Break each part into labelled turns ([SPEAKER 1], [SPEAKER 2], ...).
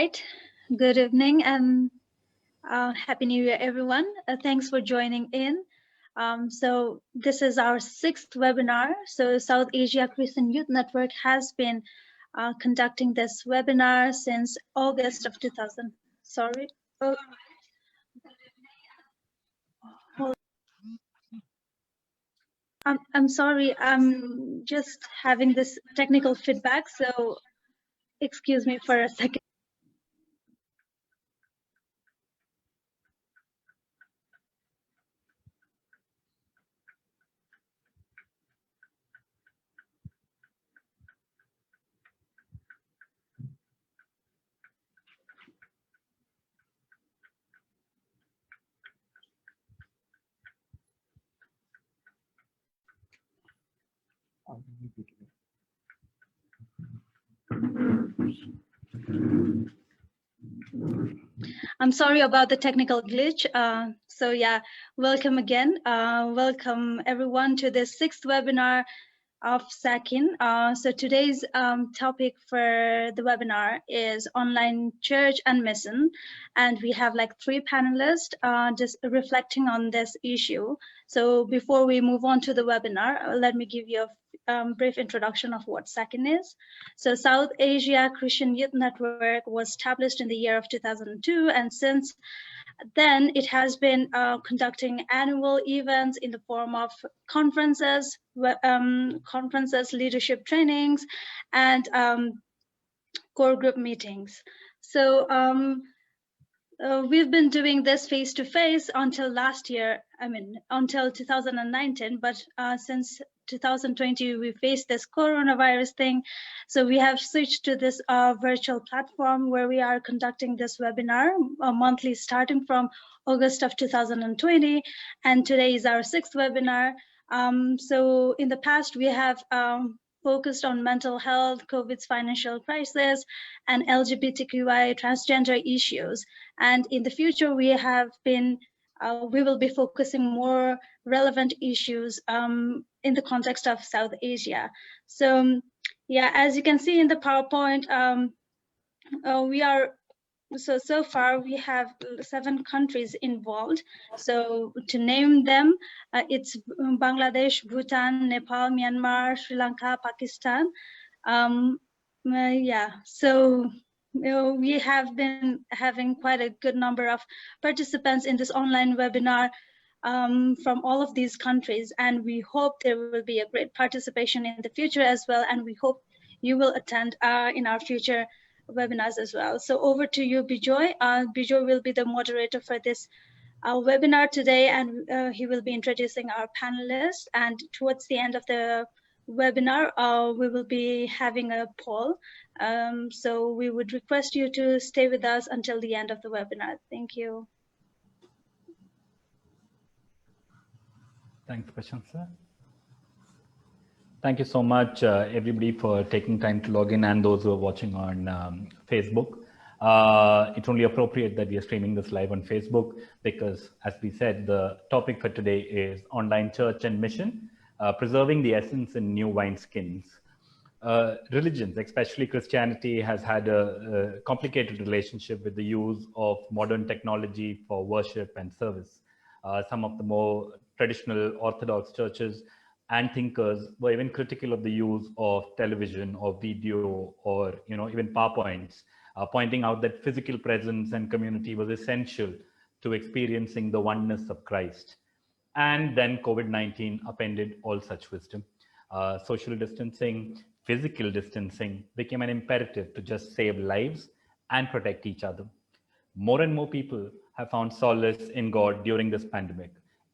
[SPEAKER 1] right. Good evening and Happy New Year, everyone. Thanks for joining in. So this is our 6th webinar. So South Asia Christian Youth Network has been conducting this webinar since August of 2000. Sorry. Oh, I'm sorry. I'm just having this technical feedback. So excuse me for a second. I'm sorry about the technical glitch. So yeah, welcome again. Welcome everyone to this 6th webinar of SAKIN. So today's topic for the webinar is online church and mission. And we have like 3 panelists just reflecting on this issue. So before we move on to the webinar, let me give you a brief introduction of what SAKIN is. So South Asia Christian Youth Network was established in the year of 2002, and since then it has been conducting annual events in the form of conferences, leadership trainings, and core group meetings. So we've been doing this face-to-face until last year, until 2019, but since 2020, we faced this coronavirus thing. So we have switched to this virtual platform where we are conducting this webinar monthly starting from August of 2020. And today is our 6th webinar. So in the past, we have focused on mental health, COVID's financial crisis, and LGBTQI transgender issues. And in the future, we will be focusing more relevant issues in the context of South Asia. So yeah, as you can see in the PowerPoint, so far we have 7 countries involved. So to name them, it's Bangladesh, Bhutan, Nepal, Myanmar, Sri Lanka, Pakistan. Yeah, so we have been having quite a good number of participants in this online webinar from all of these countries, and we hope there will be a great participation in the future as well, and we hope you will attend in our future webinars as well. So over to you, Bijoy. Bijoy will be the moderator for this webinar today, and he will be introducing our panelists, and towards the end of the webinar, we will be having a poll. So we would request you to stay with us until the end of the webinar. Thank you.
[SPEAKER 2] Thanks, Prashantha. Thank you so much, everybody, for taking time to log in, and those who are watching on Facebook. It's only appropriate that we are streaming this live on Facebook because, as we said, the topic for today is online church and mission, preserving the essence in new wineskins. Religions, especially Christianity, has had a complicated relationship with the use of modern technology for worship and service. Some of the more traditional Orthodox churches and thinkers were even critical of the use of television or video or even PowerPoints, pointing out that physical presence and community was essential to experiencing the oneness of Christ. And then COVID-19 upended all such wisdom. Social distancing, physical distancing became an imperative to just save lives and protect each other. More and more people have found solace in God during this pandemic,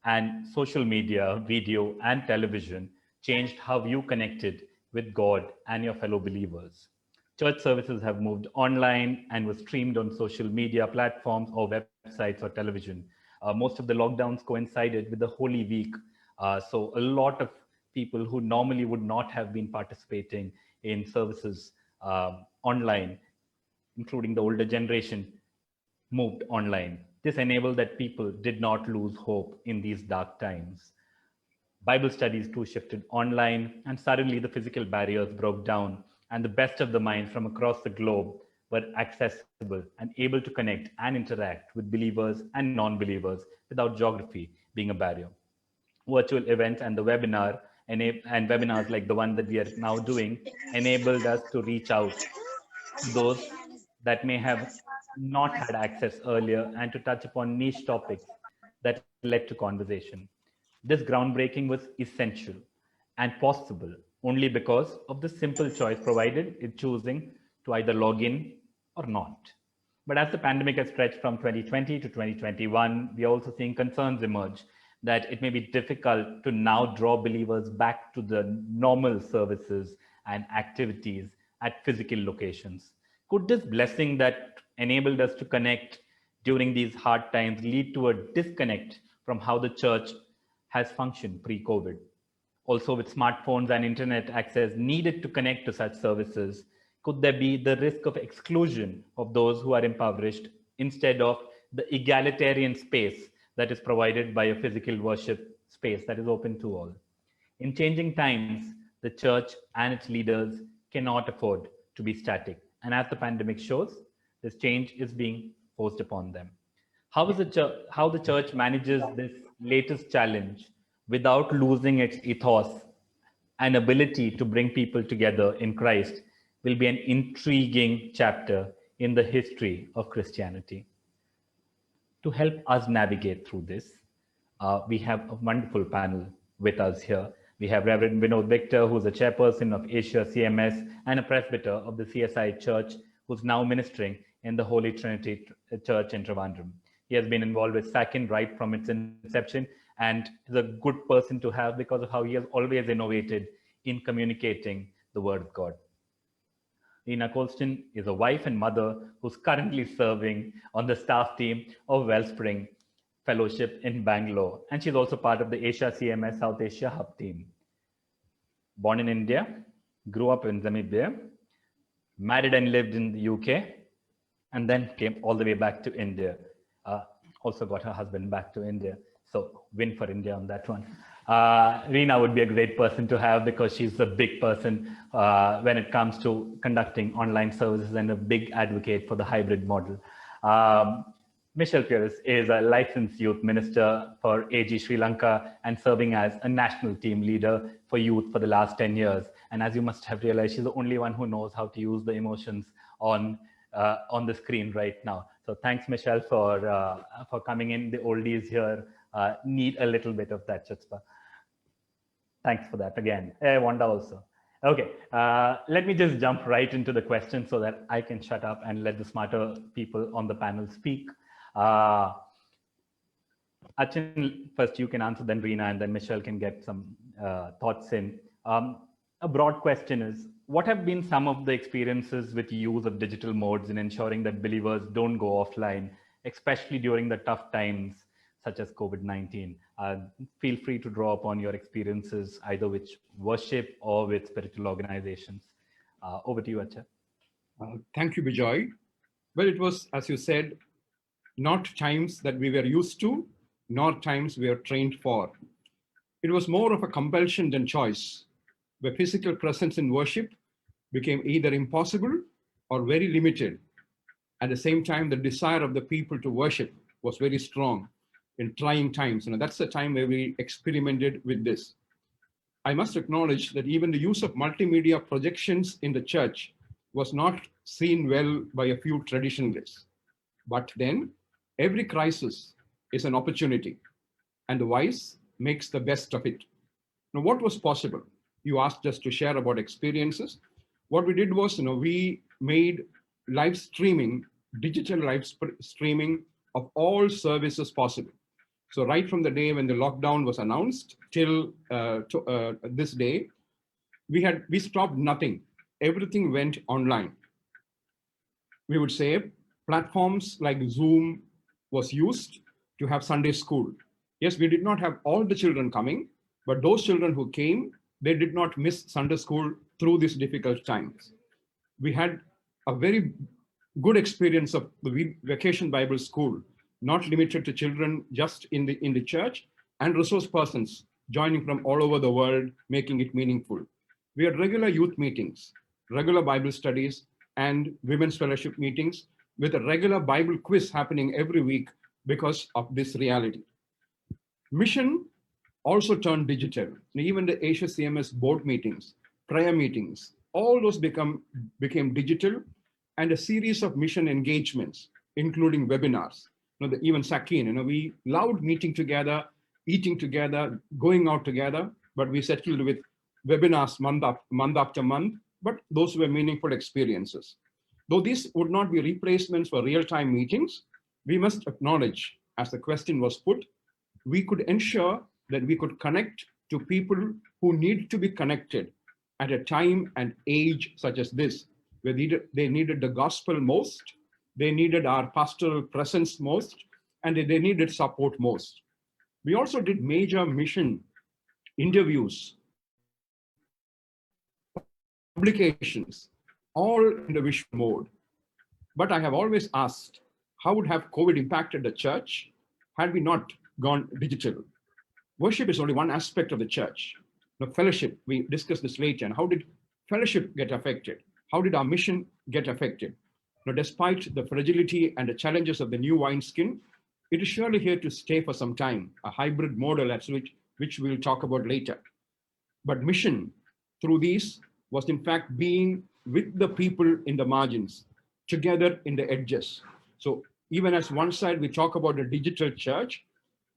[SPEAKER 2] and social media, video, and television changed how you connected with God and your fellow believers. Church services have moved online and were streamed on social media platforms or websites or television. Most of the lockdowns coincided with the Holy Week. So a lot of people who normally would not have been participating in services online, including the older generation, moved online. This enabled that people did not lose hope in these dark times. Bible studies too shifted online, and suddenly the physical barriers broke down, and the best of the minds from across the globe were accessible and able to connect and interact with believers and non-believers without geography being a barrier. Virtual events and the webinar and webinars like the one that we are now doing enabled us to reach out to those that may have not had access earlier and to touch upon niche topics that led to conversation. This groundbreaking was essential and possible only because of the simple choice provided in choosing to either log in or not. But as the pandemic has stretched from 2020 to 2021, we are also seeing concerns emerge that it may be difficult to now draw believers back to the normal services and activities at physical locations. Could this blessing that enabled us to connect during these hard times lead to a disconnect from how the church has functioned pre-COVID? Also, with smartphones and internet access needed to connect to such services, could there be the risk of exclusion of those who are impoverished instead of the egalitarian space that is provided by a physical worship space that is open to all? In changing times, the church and its leaders cannot afford to be static. And as the pandemic shows, this change is being forced upon them. How the church manages this latest challenge without losing its ethos and ability to bring people together in Christ will be an intriguing chapter in the history of Christianity. To help us navigate through this, we have a wonderful panel with us here. We have Reverend Vinod Victor, who's a chairperson of Asia CMS and a presbyter of the CSI Church, who's now ministering in the Holy Trinity Church in Trivandrum. He has been involved with SACIN right from its inception and is a good person to have because of how he has always innovated in communicating the Word of God. Rena Colston is a wife and mother who's currently serving on the staff team of Wellspring Fellowship in Bangalore, and she's also part of the Asia CMS South Asia Hub team. Born in India, grew up in Namibia, married and lived in the UK, and then came all the way back to India. Also got her husband back to India. So win for India on that one. Rena would be a great person to have because she's a big person when it comes to conducting online services and a big advocate for the hybrid model. Michelle Pierce is a licensed youth minister for AG Sri Lanka and serving as a national team leader for youth for the last 10 years. And as you must have realized, she's the only one who knows how to use the emotions on the screen right now. So thanks, Michelle, for coming in. The oldies here need a little bit of that chutzpah. Thanks for that again. Wanda also. Okay, let me just jump right into the question so that I can shut up and let the smarter people on the panel speak. Achin, first you can answer, then Rena, and then Michelle can get some thoughts in. A broad question is, what have been some of the experiences with use of digital modes in ensuring that believers don't go offline, especially during the tough times such as COVID-19? Feel free to draw upon your experiences either with worship or with spiritual organizations. Over to you, Acha.
[SPEAKER 3] Thank you, Bijoy. Well, it was, as you said, not times that we were used to, nor times we are trained for. It was more of a compulsion than choice, where physical presence in worship became either impossible or very limited. At the same time, the desire of the people to worship was very strong in trying times. And that's the time where we experimented with this. I must acknowledge that even the use of multimedia projections in the church was not seen well by a few traditionalists. But then every crisis is an opportunity, and the wise makes the best of it. Now, what was possible? You asked us to share about experiences. What we did was, we made live streaming, digital live streaming of all services possible. So right from the day when the lockdown was announced till this day, we stopped nothing. Everything went online. We would say platforms like Zoom was used to have Sunday school. Yes, we did not have all the children coming, but those children who came, they did not miss Sunday school through these difficult times. We had a very good experience of the Vacation Bible School, not limited to children just in the church, and resource persons joining from all over the world, making it meaningful. We had regular youth meetings, regular Bible studies, and women's fellowship meetings with a regular Bible quiz happening every week because of this reality. Mission also turned digital. Even the Asia CMS board meetings, prayer meetings, all those became digital, and a series of mission engagements, including webinars. Even Sakin, we loved meeting together, eating together, going out together, but we settled with webinars month after month, but those were meaningful experiences. Though these would not be replacements for real-time meetings, we must acknowledge, as the question was put, we could ensure that we could connect to people who need to be connected at a time and age such as this, where they needed the gospel most, they needed our pastoral presence most, and they needed support most. We also did major mission interviews, publications, all in the visual mode. But I have always asked, how would have COVID impacted the church had we not gone digital? Worship is only one aspect of the church. The fellowship, we discussed this later, and how did fellowship get affected? How did our mission get affected? Now, despite the fragility and the challenges of the new wineskin, it is surely here to stay for some time, a hybrid model as which we'll talk about later. But mission through these was in fact being with the people in the margins, together in the edges. So even as one side we talk about the digital church,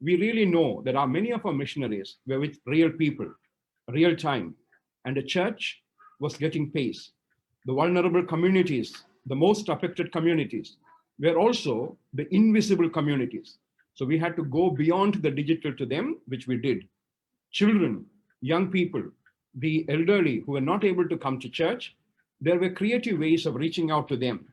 [SPEAKER 3] we really know that many of our missionaries were with real people, real time, and the church was getting pace. The vulnerable communities, the most affected communities, were also the invisible communities. So we had to go beyond the digital to them, which we did. Children, young people, the elderly who were not able to come to church, there were creative ways of reaching out to them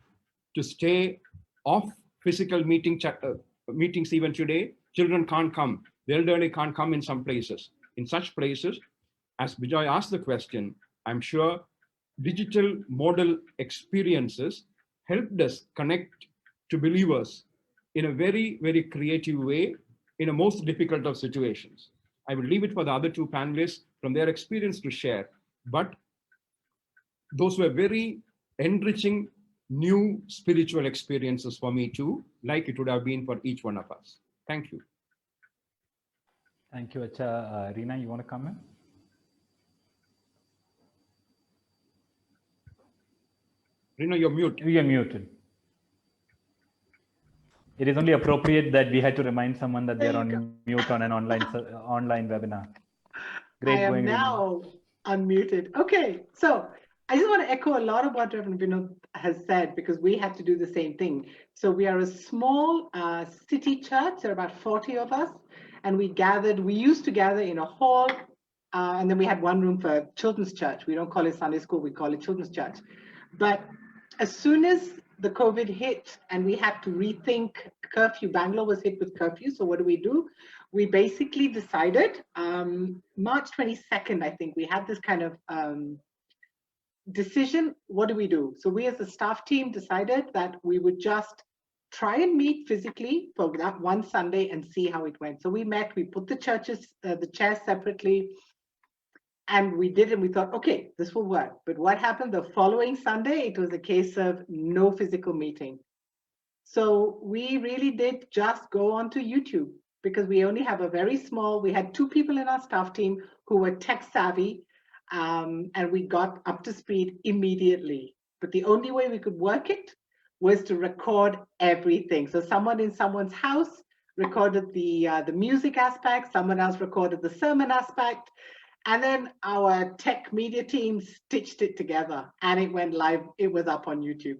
[SPEAKER 3] to stay off physical meetings even today. Children can't come, the elderly can't come in some places. In such places, as Bijoy asked the question, I'm sure digital model experiences helped us connect to believers in a very, very creative way in a most difficult of situations. I will leave it for the other two panelists from their experience to share, but those were very enriching new spiritual experiences for me too, like it would have been for each one of us. Thank you.
[SPEAKER 2] Thank you, Acha. Reena, you want to comment?
[SPEAKER 3] Reena, you're mute.
[SPEAKER 2] You're muted. It is only appropriate that we had to remind someone that they're on mute on an online webinar. Great.
[SPEAKER 4] I am now unmuted. Okay, so I just want to echo a lot of what Reverend Vinod has said, because we had to do the same thing. So we are a small city church. There are about 40 of us, and we used to gather in a hall, and then we had one room for children's church. We don't call it Sunday school, we call it children's church. But as soon as the COVID hit and we had to rethink curfew, Bangalore was hit with curfew. So what do? We basically decided, March 22nd, I think, we had this kind of decision. What do we do? So we as a staff team decided that we would just try and meet physically for that one Sunday and see how it went. So we met, we put the chairs separately, and we did, and we thought, okay, this will work. But what happened the following Sunday? It was a case of no physical meeting. So we really did just go onto YouTube, because we only have we had 2 people in our staff team who were tech savvy, and we got up to speed immediately. But the only way we could work it was to record everything. So someone in someone's house recorded the music aspect, someone else recorded the sermon aspect, and then our tech media team stitched it together, and it went live. It was up on YouTube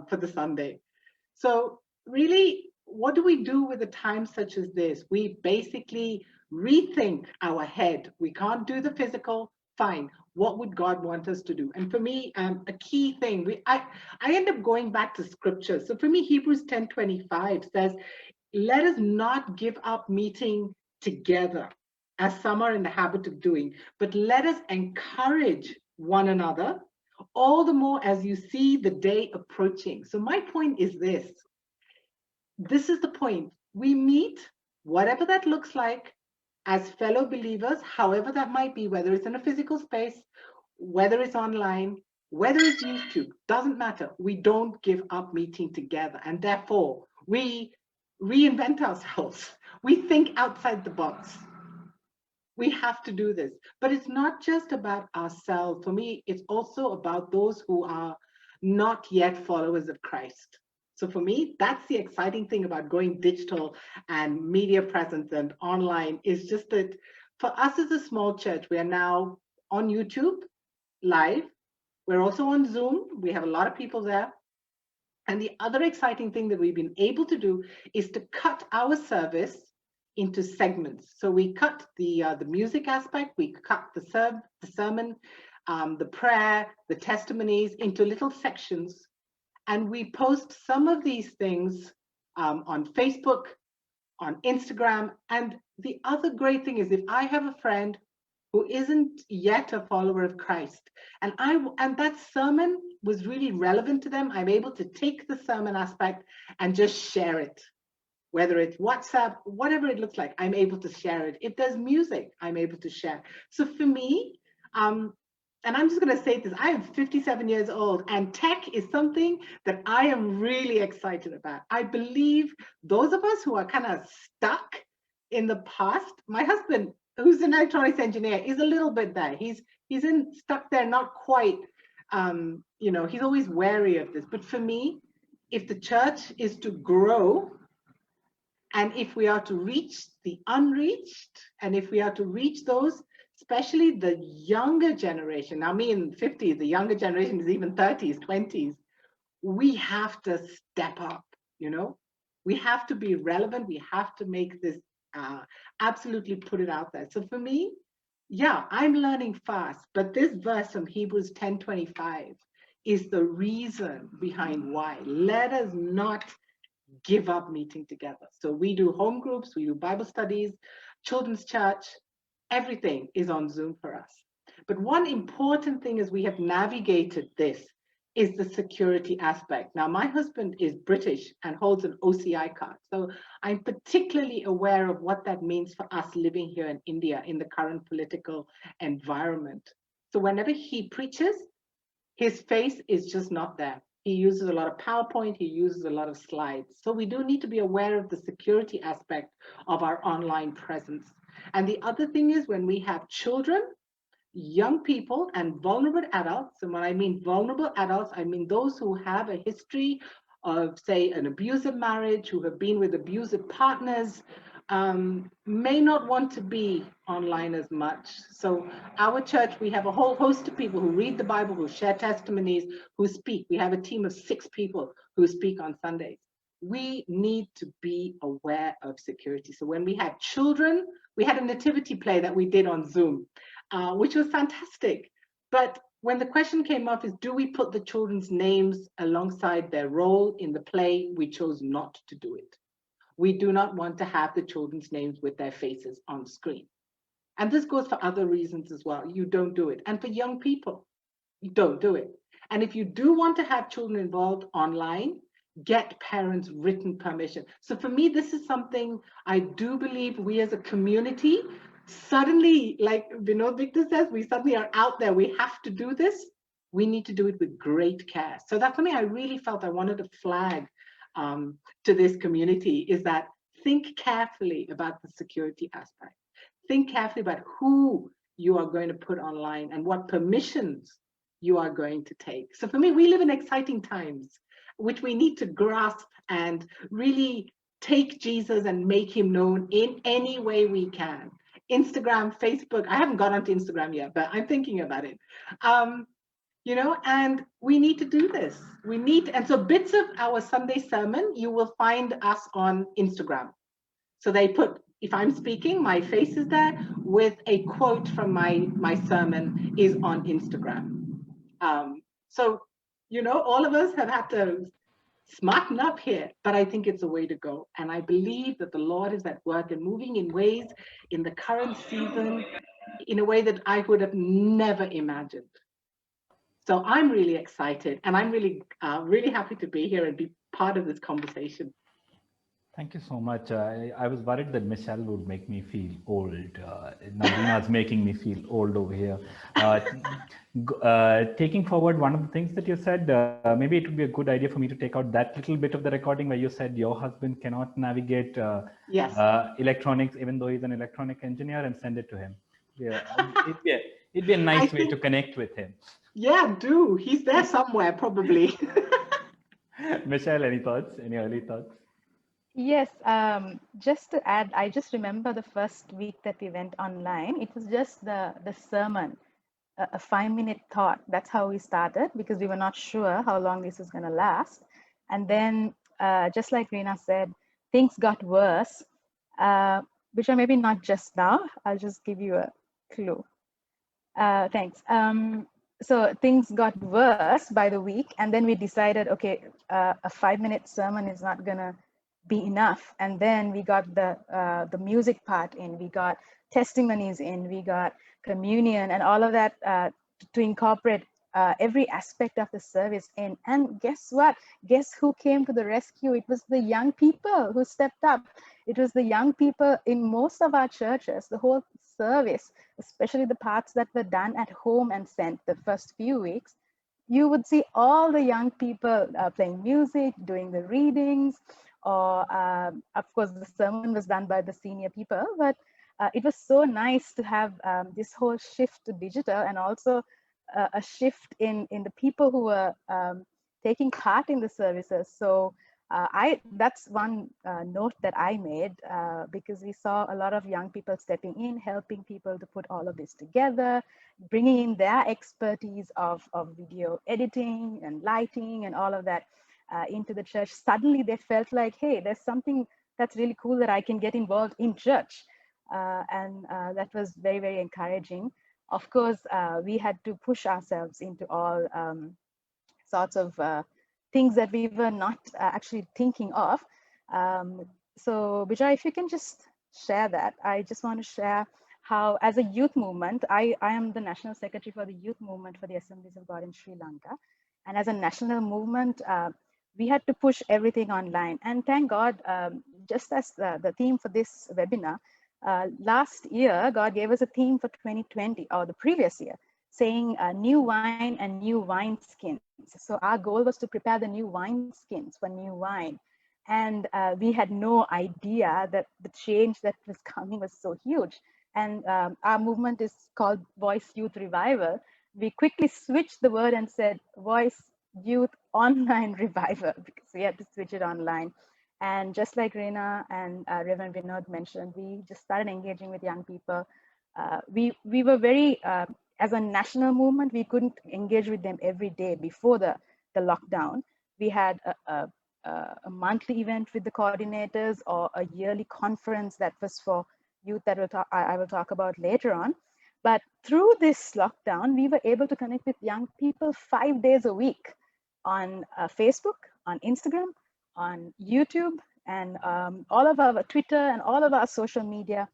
[SPEAKER 4] for the Sunday. So really, what do we do with a time such as this? We basically rethink our head. We can't do the physical, fine. What would God want us to do? And for me, a key thing, I end up going back to scripture. So for me, Hebrews 10:25 says, let us not give up meeting together, as some are in the habit of doing, but let us encourage one another, all the more as you see the day approaching. So my point is this. This is the point. We meet, whatever that looks like, as fellow believers, however that might be, whether it's in a physical space, whether it's online, whether it's YouTube, doesn't matter. We don't give up meeting together. And therefore, we reinvent ourselves. We think outside the box. We have to do this. But it's not just about ourselves. For me, it's also about those who are not yet followers of Christ. So for me, that's the exciting thing about going digital and media presence and online, is just that for us as a small church, we are now on YouTube live. We're also on Zoom. We have a lot of people there. And the other exciting thing that we've been able to do is to cut our service into segments. So we cut the music aspect, we cut the sermon, the prayer, the testimonies into little sections. And we post some of these things on Facebook, on Instagram. And the other great thing is, if I have a friend who isn't yet a follower of Christ, and that sermon was really relevant to them, I'm able to take the sermon aspect and just share it. Whether it's WhatsApp, whatever it looks like, I'm able to share it. If there's music, I'm able to share. So for me, and I'm just going to say this, I am 57 years old, and tech is something that I am really excited about. I believe those of us who are kind of stuck in the past, my husband, who's an electronics engineer, is a little bit there. He's stuck there, not quite, he's always wary of this. But for me, if the church is to grow, and if we are to reach the unreached, and if we are to reach those, especially the younger generation, now me in 50s, the younger generation is even 30s, 20s, we have to step up, We have to be relevant. We have to make this, absolutely put it out there. So for me, yeah, I'm learning fast, but this verse from Hebrews 10:25 is the reason behind why. Let us not give up meeting together. So we do home groups, we do Bible studies, children's church, everything is on Zoom for us. But one important thing as we have navigated this is the security aspect. Now, my husband is British and holds an OCI card. So I'm particularly aware of what that means for us living here in India in the current political environment. So whenever he preaches, his face is just not there. He uses a lot of PowerPoint, he uses a lot of slides. So we do need to be aware of the security aspect of our online presence. And the other thing is, when we have children, young people, and vulnerable adults, and when I mean vulnerable adults, I mean those who have a history of, say, an abusive marriage, who have been with abusive partners, may not want to be online as much. So our church, we have a whole host of people who read the Bible, who share testimonies, who speak. We have a team of 6 people who speak on Sundays. We need to be aware of security. So when we have children, we had a nativity play that we did on Zoom, which was fantastic. But when the question came up is, do we put the children's names alongside their role in the play? We chose not to do it. We do not want to have the children's names with their faces on screen. And this goes for other reasons as well. You don't do it. And for young people, you don't do it. And if you do want to have children involved online, get parents' written permission. So for me, this is something I do believe we as a community suddenly, like Vinod Victor says, we suddenly are out there. We have to do this. We need to do it with great care. So that's something I really felt I wanted to flag to this community, is that think carefully about the security aspect. Think carefully about who you are going to put online and what permissions you are going to take. So for me, we live in exciting times, which we need to grasp and really take Jesus and make him known in any way we can. Instagram, Facebook, I haven't gone onto Instagram yet, but I'm thinking about it. And we need to do this. And so bits of our Sunday sermon, you will find us on Instagram. So they put, if I'm speaking, my face is there with a quote from my sermon is on Instagram. So, all of us have had to smarten up here, but I think it's a way to go. And I believe that the Lord is at work and moving in ways in the current season in a way that I would have never imagined. So I'm really excited, and I'm really, really happy to be here and be part of this conversation.
[SPEAKER 2] Thank you so much. I was worried that Michelle would make me feel old. Navina's making me feel old over here. Taking forward one of the things that you said, maybe it would be a good idea for me to take out that little bit of the recording where you said your husband cannot navigate
[SPEAKER 4] Yes.
[SPEAKER 2] electronics, even though he's an electronic engineer, and send it to him. Yeah, it'd be a nice way to connect with him.
[SPEAKER 4] Yeah, do. He's there somewhere, probably.
[SPEAKER 2] Michelle, any thoughts? Any early thoughts?
[SPEAKER 5] Yes, just to add, I just remember the first week that we went online. It was just the sermon, a 5-minute thought. That's how we started, because we were not sure how long this was going to last. And then, just like Reena said, things got worse, which are maybe not just now. I'll just give you a clue. Thanks. So things got worse by the week, and then we decided, okay, a 5-minute sermon is not gonna be enough. And then we got the music part in, we got testimonies in, we got communion and all of that to incorporate every aspect of the service in. And guess what? Guess who came to the rescue? It was the young people who stepped up. It was the young people in most of our churches, the whole service, especially the parts that were done at home and sent the first few weeks. You would see all the young people playing music, doing the readings, or of course the sermon was done by the senior people, but it was so nice to have this whole shift to digital, and also a shift in the people who were taking part in the services. So that's one note that I made, because we saw a lot of young people stepping in, helping people to put all of this together, bringing in their expertise of video editing and lighting and all of that into the church. Suddenly they felt like, hey, there's something that's really cool that I can get involved in church. And that was very, very encouraging. Of course, we had to push ourselves into all sorts of things that we were not actually thinking of. So Bijay, if you can just share that. I just want to share how, as a youth movement, I am the National Secretary for the Youth Movement for the Assemblies of God in Sri Lanka. And as a national movement, we had to push everything online. And thank God, just as the theme for this webinar, last year, God gave us a theme for 2020, or the previous year, saying new wine and new wine skins. So our goal was to prepare the new wine skins for new wine. And we had no idea that the change that was coming was so huge. And our movement is called Voice Youth Revival. We quickly switched the word and said Voice Youth Online Revival, because we had to switch it online. And just like Reena and Reverend Vinod mentioned, we just started engaging with young people. We were very, as a national movement, we couldn't engage with them every day before the lockdown. We had a monthly event with the coordinators, or a yearly conference that was for youth that I will talk about later on. But through this lockdown, we were able to connect with young people 5 days a week on Facebook, on Instagram, on YouTube, and all of our Twitter and all of our social media.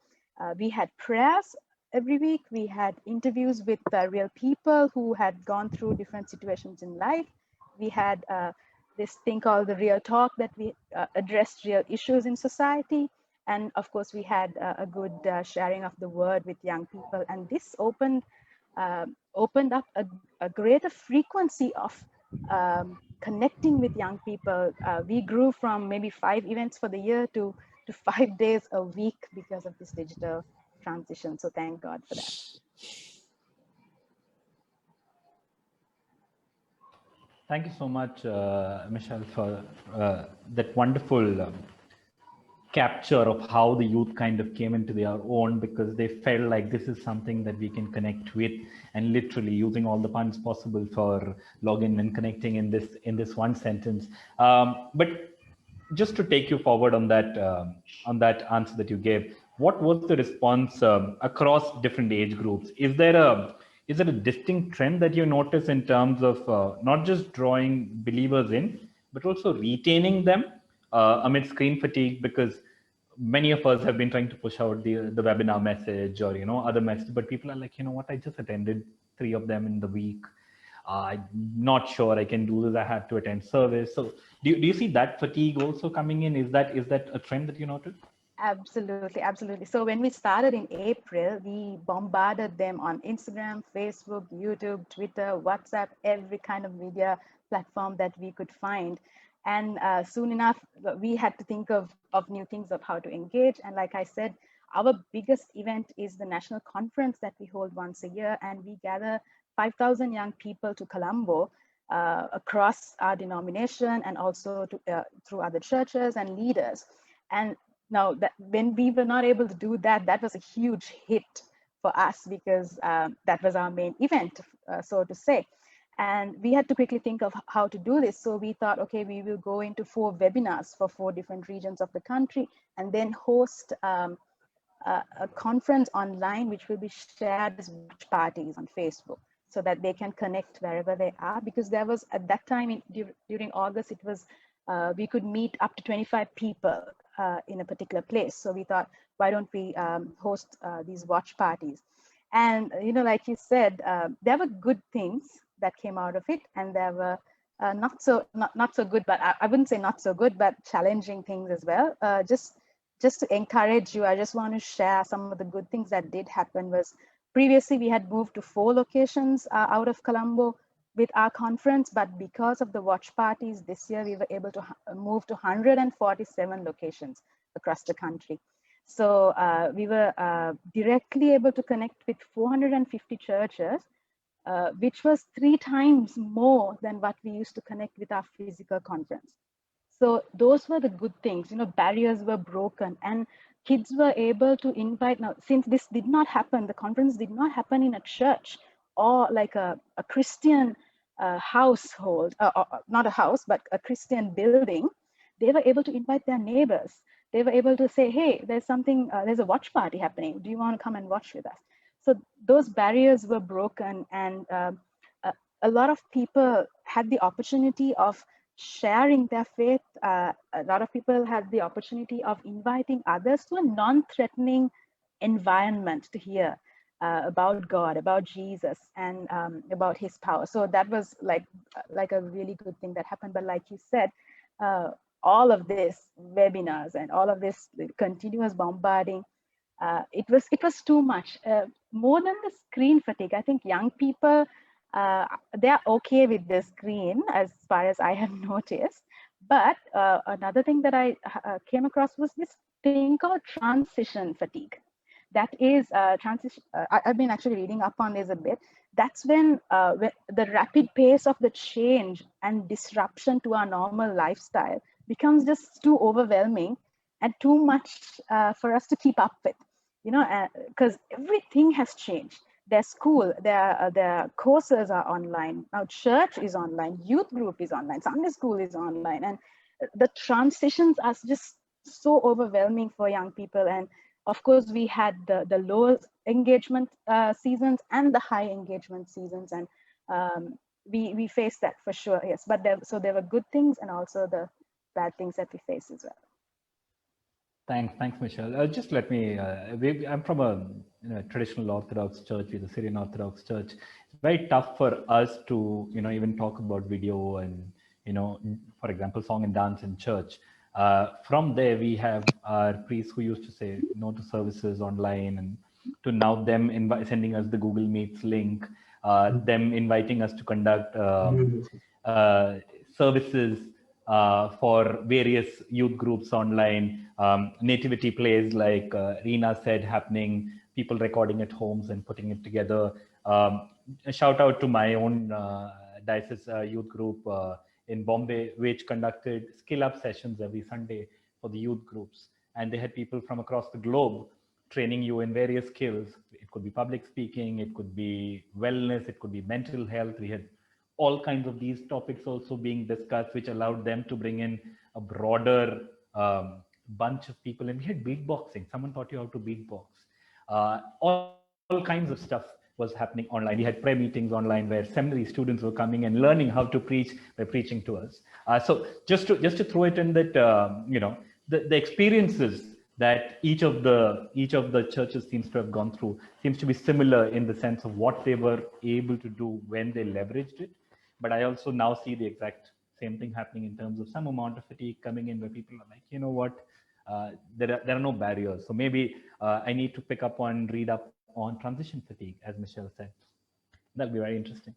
[SPEAKER 5] We had prayers every week. We had interviews with real people who had gone through different situations in life. We had this thing called the Real Talk, that we addressed real issues in society. And of course, we had a good sharing of the word with young people. And this opened up a greater frequency of connecting with young people. We grew from maybe 5 events for the year to 5 days a week because of this digital transition. So thank God for that.
[SPEAKER 2] Thank you so much, Michelle, for that wonderful capture of how the youth kind of came into their own, because they felt like this is something that we can connect with, and literally using all the puns possible for login and connecting in this one sentence. But just to take you forward on that answer that you gave, what was the response across different age groups? Is there a distinct trend that you notice in terms of not just drawing believers in, but also retaining them amid screen fatigue? Because many of us have been trying to push out the webinar message, or other message, but people are like, you know what, I just attended 3 of them in the week. I'm not sure I can do this. I have to attend service. So do you see that fatigue also coming in? Is that a trend that you noted?
[SPEAKER 5] Absolutely, absolutely. So when we started in April, we bombarded them on Instagram, Facebook, YouTube, Twitter, WhatsApp, every kind of media platform that we could find. And soon enough, we had to think of new things of how to engage. And like I said, our biggest event is the national conference that we hold once a year, and we gather 5,000 young people to Colombo across our denomination and also through other churches and leaders. And now, when we were not able to do that, that was a huge hit for us because that was our main event, so to say. And we had to quickly think of how to do this. So we thought, okay, we will go into 4 webinars for 4 different regions of the country, and then host a conference online, which will be shared as watch parties on Facebook, so that they can connect wherever they are. Because there was, at that time, during August, it was, we could meet up to 25 people in a particular place. So we thought, why don't we host these watch parties? And, like you said, there were good things that came out of it, and there were not so good, but I wouldn't say not so good, but challenging things as well. Just to encourage you, I just want to share some of the good things that did happen. Was previously we had moved to 4 locations out of Colombo with our conference, but because of the watch parties this year, we were able to move to 147 locations across the country. So we were directly able to connect with 450 churches, which was 3 times more than what we used to connect with our physical conference. So those were the good things, barriers were broken and kids were able to invite. Now, since this did not happen, the conference did not happen in a church or like a Christian household, or not a house, but a Christian building, they were able to invite their neighbors. They were able to say, hey, there's something, there's a watch party happening. Do you want to come and watch with us? So those barriers were broken, and a lot of people had the opportunity of sharing their faith. A lot of people had the opportunity of inviting others to a non-threatening environment to hear about God, about Jesus, and about his power. So that was like a really good thing that happened. But like you said, all of this webinars and all of this continuous bombarding, it was too much. More than the screen fatigue, I think young people, they're okay with the screen as far as I have noticed. But another thing that I came across was this thing called transition fatigue. That is transition. I've been actually reading up on this a bit. That's when the rapid pace of the change and disruption to our normal lifestyle becomes just too overwhelming and too much for us to keep up with. Because everything has changed. Their school, their courses are online. Now church is online, youth group is online, Sunday school is online. And the transitions are just so overwhelming for young people. And of course, we had the low engagement seasons and the high engagement seasons. And we faced that for sure, yes. But there were good things and also the bad things that we faced as well.
[SPEAKER 2] Thanks, Michelle. Just let me, I'm from a traditional Orthodox church, with a Syrian Orthodox church. It's very tough for us to, even talk about video and, for example, song and dance in church. From there, we have our priests who used to say no to services online, and to now them sending us the Google Meets link, them inviting us to conduct services for various youth groups online, nativity plays like Reena said happening, people recording at homes and putting it together. A shout out to my own diocese youth group in Bombay, which conducted skill up sessions every Sunday for the youth groups. And they had people from across the globe training you in various skills. It could be public speaking, it could be wellness, it could be mental health. We had all kinds of these topics also being discussed, which allowed them to bring in a broader bunch of people. And we had beatboxing. Someone taught you how to beatbox. All kinds of stuff was happening online. We had prayer meetings online where seminary students were coming and learning how to preach by preaching to us. So just to throw it in that, the experiences that each of the churches seems to have gone through seems to be similar in the sense of what they were able to do when they leveraged it. But I also now see the exact same thing happening in terms of some amount of fatigue coming in, where people are like, you know what, there are no barriers. So maybe I need to read up on transition fatigue, as Michelle said. That'll be very interesting.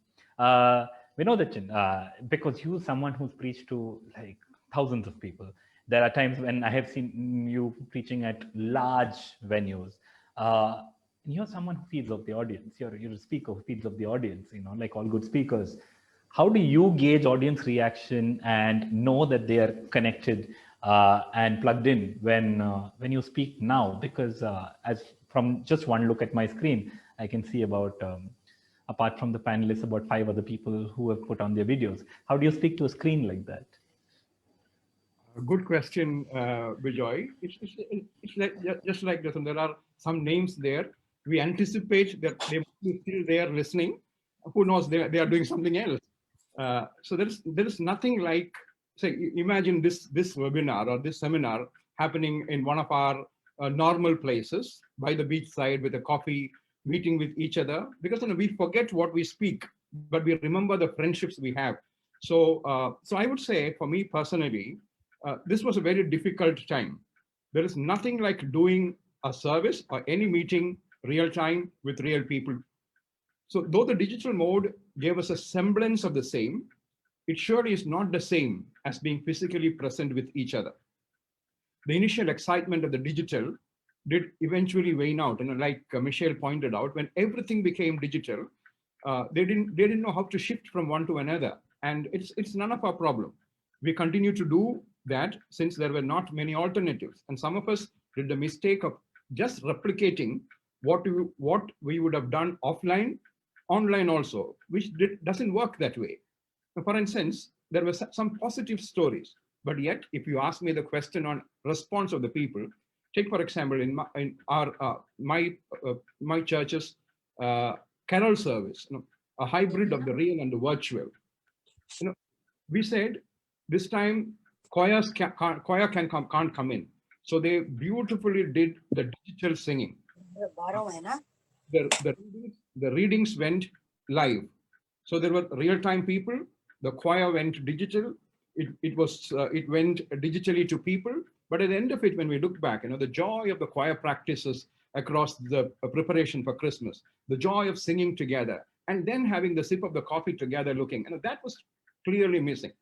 [SPEAKER 2] Vinodachan, because you're someone who's preached to like thousands of people, there are times when I have seen you preaching at large venues. And you're someone who feeds off the audience. You're a speaker who feeds off the audience, like all good speakers. How do you gauge audience reaction and know that they are connected and plugged in when you speak now? Because as from just one look at my screen, I can see about apart from the panelists, about 5 other people who have put on their videos. How do you speak to a screen like that?
[SPEAKER 3] A good question, Bijoy. It's like, just like this, and there are some names there. We anticipate that they might be still there listening. Who knows, they are doing something else. So there is nothing like, say, imagine this webinar or this seminar happening in one of our normal places by the beachside with a coffee, meeting with each other, because we forget what we speak, but we remember the friendships we have. So, so I would say, for me personally, this was a very difficult time. There is nothing like doing a service or any meeting real time with real people. So though the digital mode gave us a semblance of the same, it surely is not the same as being physically present with each other. The initial excitement of the digital did eventually wane out. And like Michelle pointed out, when everything became digital, they didn't know how to shift from one to another. And it's none of our problem. We continue to do that since there were not many alternatives. And some of us did the mistake of just replicating what we would have done offline, online also, which doesn't work that way. For instance, there were some positive stories, but yet, if you ask me the question on response of the people, take for example, in my church's carol service, a hybrid of the real and the virtual. We said this time choir can't come in, so they beautifully did the digital singing. The readings went live, so there were real-time people. The choir went digital. It went digitally to people. But at the end of it, when we look back, the joy of the choir practices across the preparation for Christmas, the joy of singing together, and then having the sip of the coffee together looking, that was clearly missing.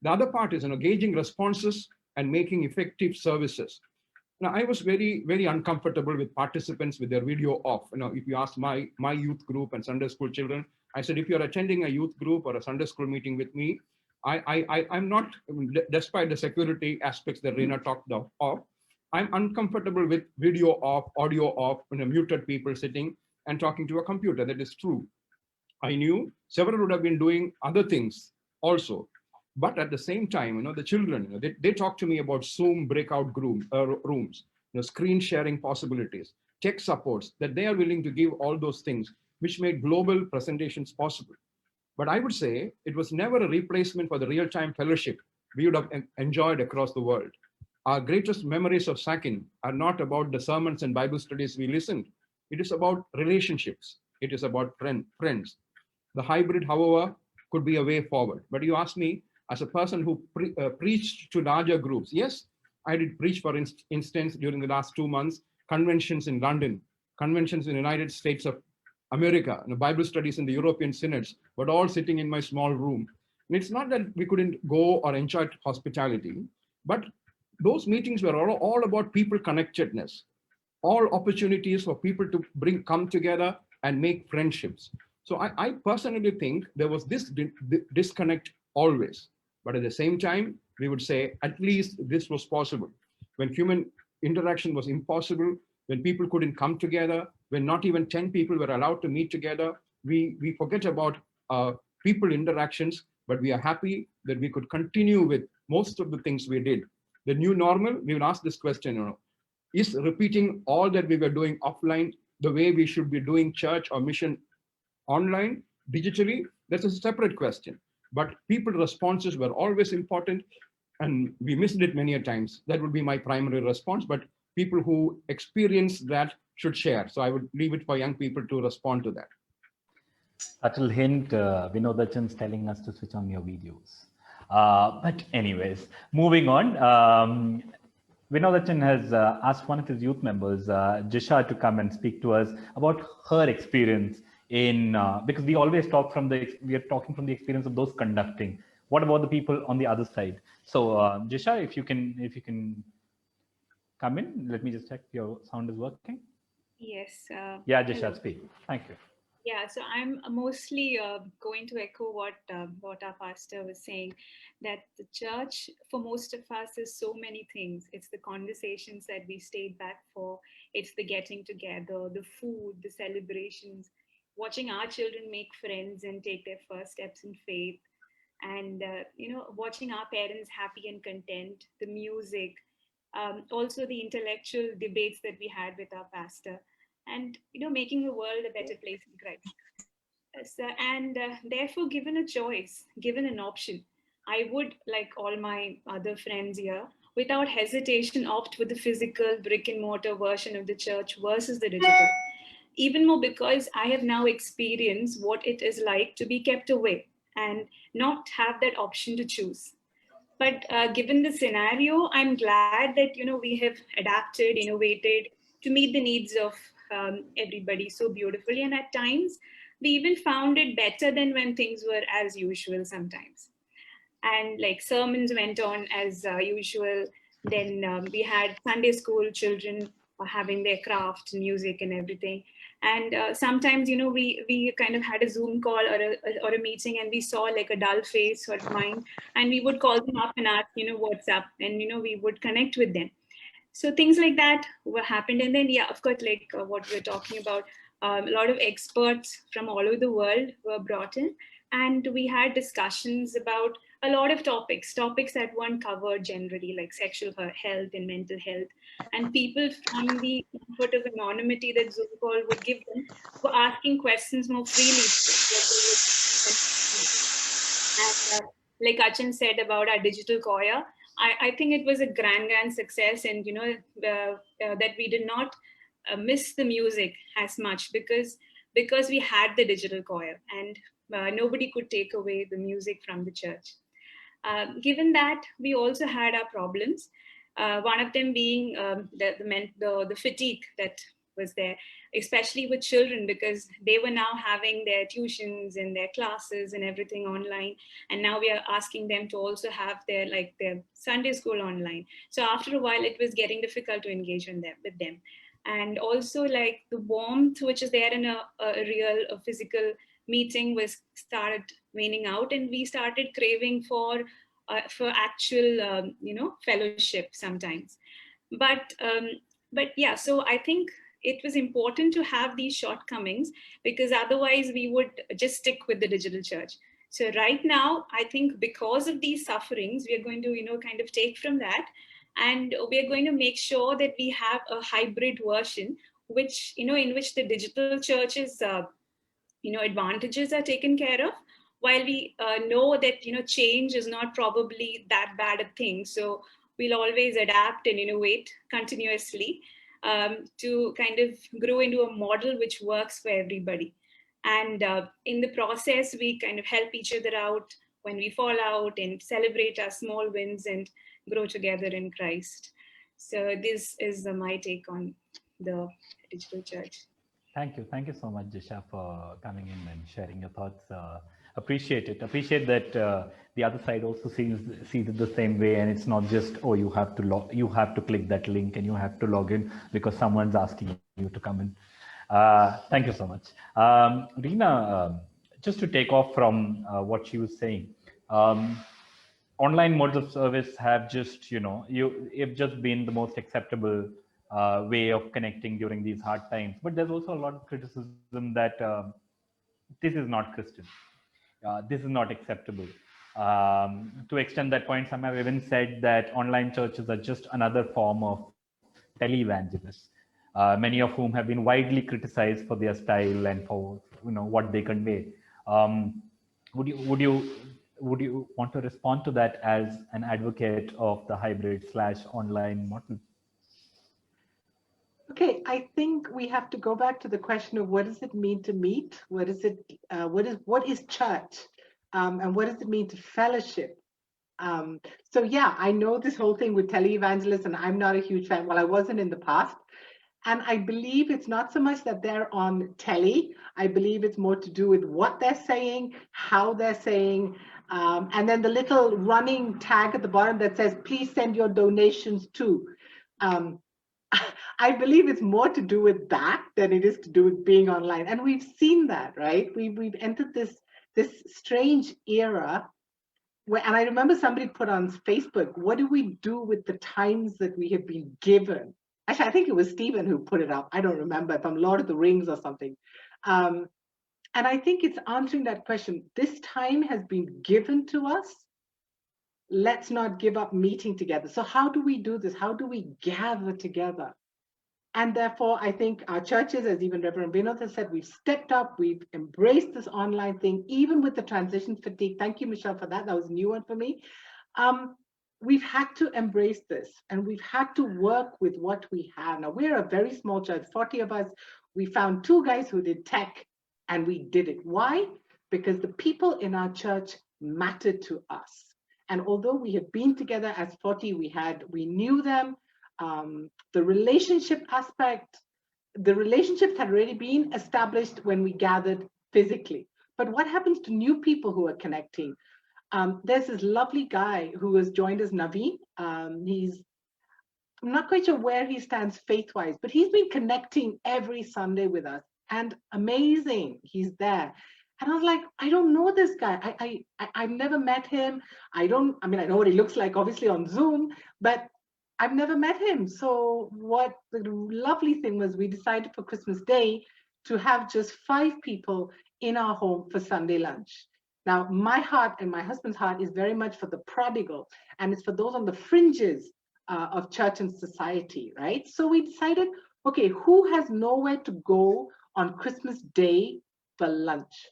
[SPEAKER 3] The other part is gauging responses and making effective services. Now, I was very, very uncomfortable with participants with their video off. If you ask my youth group and Sunday school children, I said, if you're attending a youth group or a Sunday school meeting with me, I'm not, despite the security aspects that Reena talked of, I'm uncomfortable with video off, audio off, muted people sitting and talking to a computer. That is true. I knew several would have been doing other things also. But at the same time, the children, they talk to me about Zoom breakout rooms, screen sharing possibilities, tech supports, that they are willing to give all those things, which made global presentations possible. But I would say it was never a replacement for the real-time fellowship we would have enjoyed across the world. Our greatest memories of Sakin are not about the sermons and Bible studies we listened. It is about relationships. It is about friends. The hybrid, however, could be a way forward. But you ask me, as a person who preached to larger groups, yes, I did preach, for instance, during the last 2 months, conventions in London, conventions in the United States of America, Bible studies in the European synods, but all sitting in my small room. And it's not that we couldn't go or enjoy hospitality, but those meetings were all about people connectedness, all opportunities for people to come together and make friendships. So I personally think there was this disconnect always. But at the same time, we would say at least this was possible. When human interaction was impossible, when people couldn't come together, when not even 10 people were allowed to meet together, we forget about people interactions, but we are happy that we could continue with most of the things we did. The new normal, we will ask this question, is repeating all that we were doing offline the way we should be doing church or mission online, digitally? That's a separate question. But people responses were always important, and we missed it many a times. That would be my primary response. But people who experience that should share. So I would leave it for young people to respond to that.
[SPEAKER 2] Subtle hint, Vinodachan's telling us to switch on your videos. But anyways, moving on. Vinodachan has asked one of his youth members, Jisha, to come and speak to us about her experience in, because we always talk we are talking from the experience of those conducting. What about the people on the other side? So Jisha, if you can come in, let me just check your sound is working.
[SPEAKER 6] Yes.
[SPEAKER 2] Yeah, Jisha,
[SPEAKER 6] Hello.
[SPEAKER 2] speak. Thank you.
[SPEAKER 6] Yeah, so I'm mostly going to echo what our pastor was saying, that the church for most of us is so many things. It's the conversations that we stayed back for. It's the getting together, the food, the celebrations, watching our children make friends and take their first steps in faith, and watching our parents happy and content, the music, also the intellectual debates that we had with our pastor, and making the world a better place in Christ. And therefore, given a choice, given an option, I would, like all my other friends here, without hesitation opt for the physical brick and mortar version of the church versus the digital. Even more because I have now experienced what it is like to be kept away and not have that option to choose. But given the scenario, I'm glad that we have adapted, innovated to meet the needs of everybody so beautifully. And at times, we even found it better than when things were as usual sometimes. And like sermons went on as usual. Then we had Sunday school children having their craft, music, and everything. And sometimes, we kind of had a Zoom call or a meeting, and we saw like a dull face or mine, and we would call them up and ask, what's up, and we would connect with them. So things like that were happened. And then, yeah, of course, like what we're talking about, a lot of experts from all over the world were brought in, and we had discussions about a lot of topics that weren't covered generally, like sexual health and mental health. And people from the comfort of anonymity that Zoom call would give them were asking questions more freely. And like Achin said about our digital choir, I think it was a grand success, and that we did not miss the music as much because we had the digital choir, and nobody could take away the music from the church. Given that, we also had our problems. One of them being the fatigue that was there, especially with children, because they were now having their tuitions and their classes and everything online, and now we are asking them to also have their Sunday school online. So after a while, it was getting difficult to engage with them. And also, like, the warmth which is there in a real physical meeting was started waning out, and we started craving for actual fellowship sometimes. But yeah, so I think it was important to have these shortcomings, because otherwise we would just stick with the digital church. So right now, I think because of these sufferings, we are going to kind of take from that, and we are going to make sure that we have a hybrid version, which in which the digital church's advantages are taken care of, while we know that change is not probably that bad a thing. So we'll always adapt and innovate continuously to kind of grow into a model which works for everybody. And in the process, we kind of help each other out when we fall out, and celebrate our small wins and grow together in Christ. So this is my take on the digital church.
[SPEAKER 2] Thank you so much, Jisha, for coming in and sharing your thoughts. Appreciate it. Appreciate that the other side also sees it the same way, and it's not just, oh, you have to click that link and you have to log in because someone's asking you to come in. Thank you so much, Reena. Just to take off from what she was saying, online modes of service have just you've just been the most acceptable way of connecting during these hard times. But there's also a lot of criticism that this is not Christian. This is not acceptable. To extend that point, some have even said that online churches are just another form of televangelists, many of whom have been widely criticized for their style and for what they convey. Would you want to respond to that as an advocate of the hybrid / online model?
[SPEAKER 4] Okay, I think we have to go back to the question of what does it mean to meet? What is church? And what does it mean to fellowship? So yeah, I know this whole thing with televangelists, and I'm not a huge fan. Well, I wasn't in the past. And I believe it's not so much that they're on telly. I believe it's more to do with what they're saying, how they're saying, and then the little running tag at the bottom that says, please send your donations to. Um, I believe it's more to do with that than it is to do with being online. And we've seen that, right? We've entered this strange era where, and I remember somebody put on Facebook, what do we do with the times that we have been given? Actually, I think it was Stephen who put it up. I don't remember, from Lord of the Rings or something. And I think it's answering that question. This time has been given to us. Let's not give up meeting together. So how do we do this? How do we gather together? And therefore, I think our churches, as even Reverend Vinod has said, we've stepped up, we've embraced this online thing, even with the transition fatigue. Thank you, Michelle, for that. That was a new one for me. We've had to embrace this, and we've had to work with what we have. Now, we're a very small church, 40 of us. We found 2 guys who did tech, and we did it. Why? Because the people in our church mattered to us. And although we had been together as 40, we knew them. The relationship aspect, the relationships had already been established when we gathered physically. But what happens to new people who are connecting? There's this lovely guy who has joined us, Naveen. I'm not quite sure where he stands faith-wise, but he's been connecting every Sunday with us, and amazing, he's there. And I was like, I don't know this guy. I've never met him. I know what he looks like, obviously, on Zoom, but I've never met him. So what the lovely thing was, we decided for Christmas Day to have just 5 people in our home for Sunday lunch. Now, my heart and my husband's heart is very much for the prodigal, and it's for those on the fringes of church and society, right? So we decided, okay, who has nowhere to go on Christmas Day for lunch?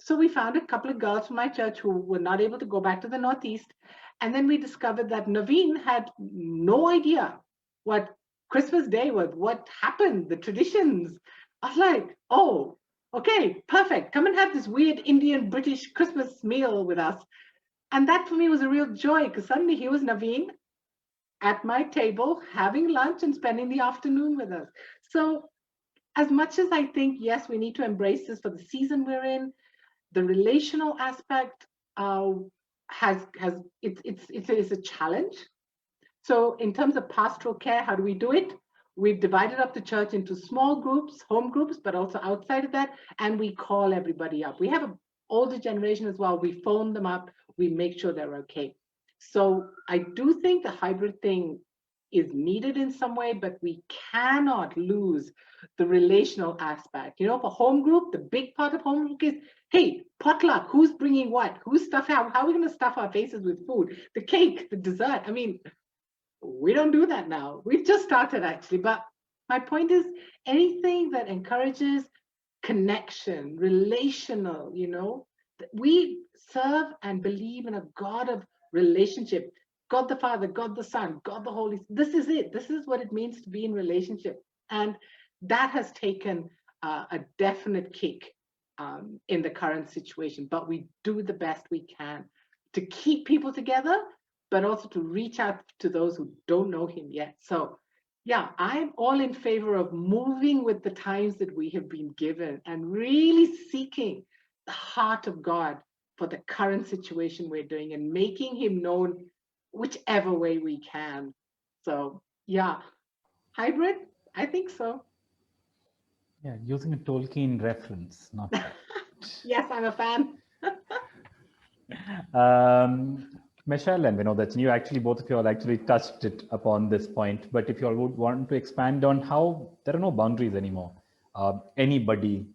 [SPEAKER 4] So we found a couple of girls from my church who were not able to go back to the Northeast. And then we discovered that Naveen had no idea what Christmas Day was, what happened, the traditions. I was like, oh, okay, perfect. Come and have this weird Indian British Christmas meal with us. And that for me was a real joy, because suddenly here was Naveen at my table having lunch and spending the afternoon with us. So as much as I think, yes, we need to embrace this for the season we're in, the relational aspect it's a challenge. So in terms of pastoral care, how do we do it? We've divided up the church into small groups, home groups, but also outside of that, and we call everybody up. We have an older generation as well. We phone them up. We make sure they're okay. So I do think the hybrid thing is needed in some way, but we cannot lose the relational aspect. You know, for home group, the big part of home group is, hey, potluck, who's bringing what? Who's stuffing how are we going to stuff our faces with food? The cake, the dessert. I mean, we don't do that now. We've just started actually. But my point is, anything that encourages connection, relational, you know, we serve and believe in a God of relationship. God the Father, God the Son, God the Holy Spirit. This is it. This is what it means to be in relationship. And that has taken a definite kick in the current situation. But we do the best we can to keep people together, but also to reach out to those who don't know him yet. So yeah, I'm all in favor of moving with the times that we have been given and really seeking the heart of God for the current situation we're doing and making him known whichever way we can. So yeah, hybrid, I think so.
[SPEAKER 2] Yeah, using a Tolkien reference, not that.
[SPEAKER 4] Yes, I'm a fan.
[SPEAKER 2] Michelle and Vinod, that's you actually, both of you all actually touched it upon this point, but if you all would want to expand on how there are no boundaries anymore. Anybody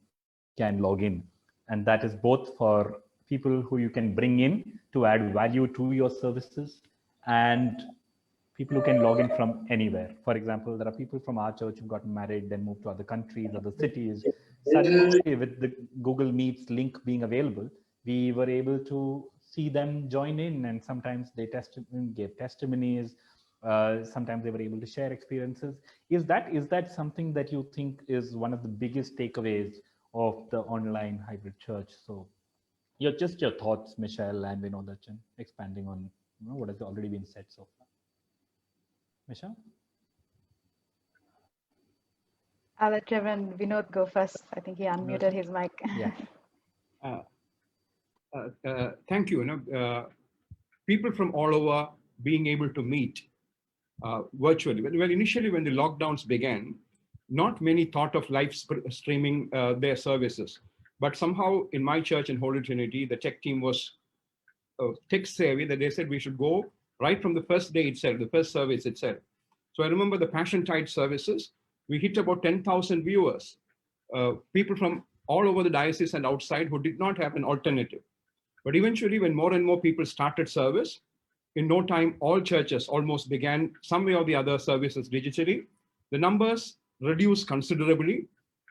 [SPEAKER 2] can log in, and that is both for people who you can bring in to add value to your services and people who can log in from anywhere. For example, there are people from our church who've gotten married, then moved to other countries, other cities. Suddenly, with the Google Meets link being available, we were able to see them join in, and sometimes they gave testimonies. Sometimes they were able to share experiences. Is that something that you think is one of the biggest takeaways of the online hybrid church? So your thoughts, Michelle and Vinodachan, expanding on what has already been said so far. Michelle?
[SPEAKER 5] I'll let Reverend Vinod go first. I think he unmuted his mic.
[SPEAKER 2] Yeah.
[SPEAKER 3] Thank you. People from all over being able to meet virtually. Well, initially when the lockdowns began, not many thought of live streaming their services. But somehow in my church in Holy Trinity, the tech team was tech savvy that they said we should go right from the first day itself, the first service itself. So I remember the Passion Tide services, we hit about 10,000 viewers, people from all over the diocese and outside who did not have an alternative. But eventually when more and more people started service, in no time, all churches almost began some way or the other services digitally. The numbers reduced considerably,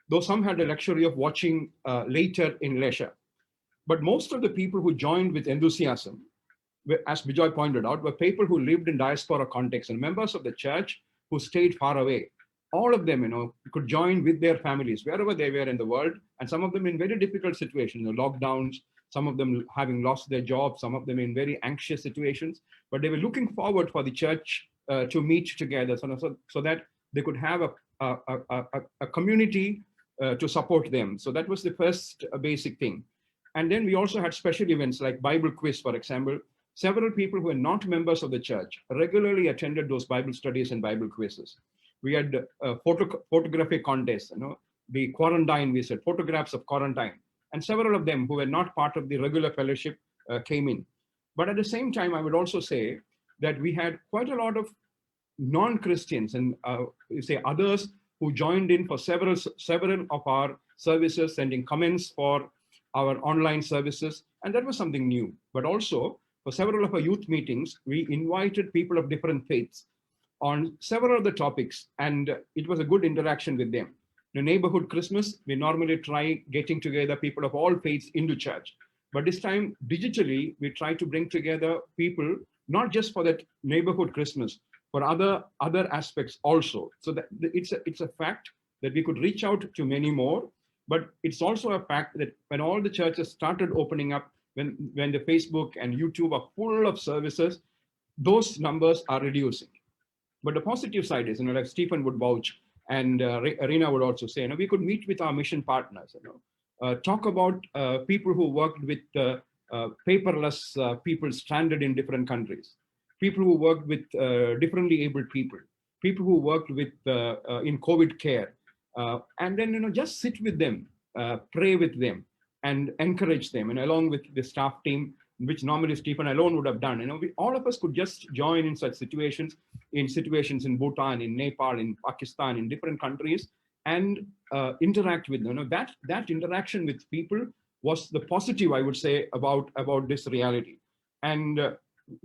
[SPEAKER 3] though some had the luxury of watching later in leisure. But most of the people who joined with enthusiasm, as Bijoy pointed out, were people who lived in diaspora context and members of the church who stayed far away. All of them, could join with their families wherever they were in the world, and some of them in very difficult situations, lockdowns, some of them having lost their jobs, some of them in very anxious situations, but they were looking forward for the church to meet together so that they could have a community to support them. So that was the first basic thing. And then we also had special events like Bible quiz, for example. Several people who were not members of the church regularly attended those Bible studies and Bible quizzes. We had photographic contests, the quarantine, we said, photographs of quarantine. And several of them who were not part of the regular fellowship came in. But at the same time, I would also say that we had quite a lot of non-Christians and others who joined in for several of our services, sending comments for our online services. And that was something new. But also for several of our youth meetings, we invited people of different faiths on several of the topics. And it was a good interaction with them. The neighborhood Christmas, we normally try getting together people of all faiths into church. But this time, digitally, we try to bring together people, not just for that neighborhood Christmas, for other aspects also. So that it's a fact that we could reach out to many more, but it's also a fact that when all the churches started opening up, when the Facebook and YouTube are full of services, those numbers are reducing. But the positive side is, like Stephen would vouch, and Arena would also say, we could meet with our mission partners, talk about people who worked with paperless people stranded in different countries, people who worked with differently abled people who worked with in COVID care, and then just sit with them, pray with them, and encourage them, and along with the staff team, which normally Stephen alone would have done. All of us could just join in such situations in Bhutan, in Nepal, in Pakistan, in different countries, and interact with them. That interaction with people was the positive, I would say, about this reality. And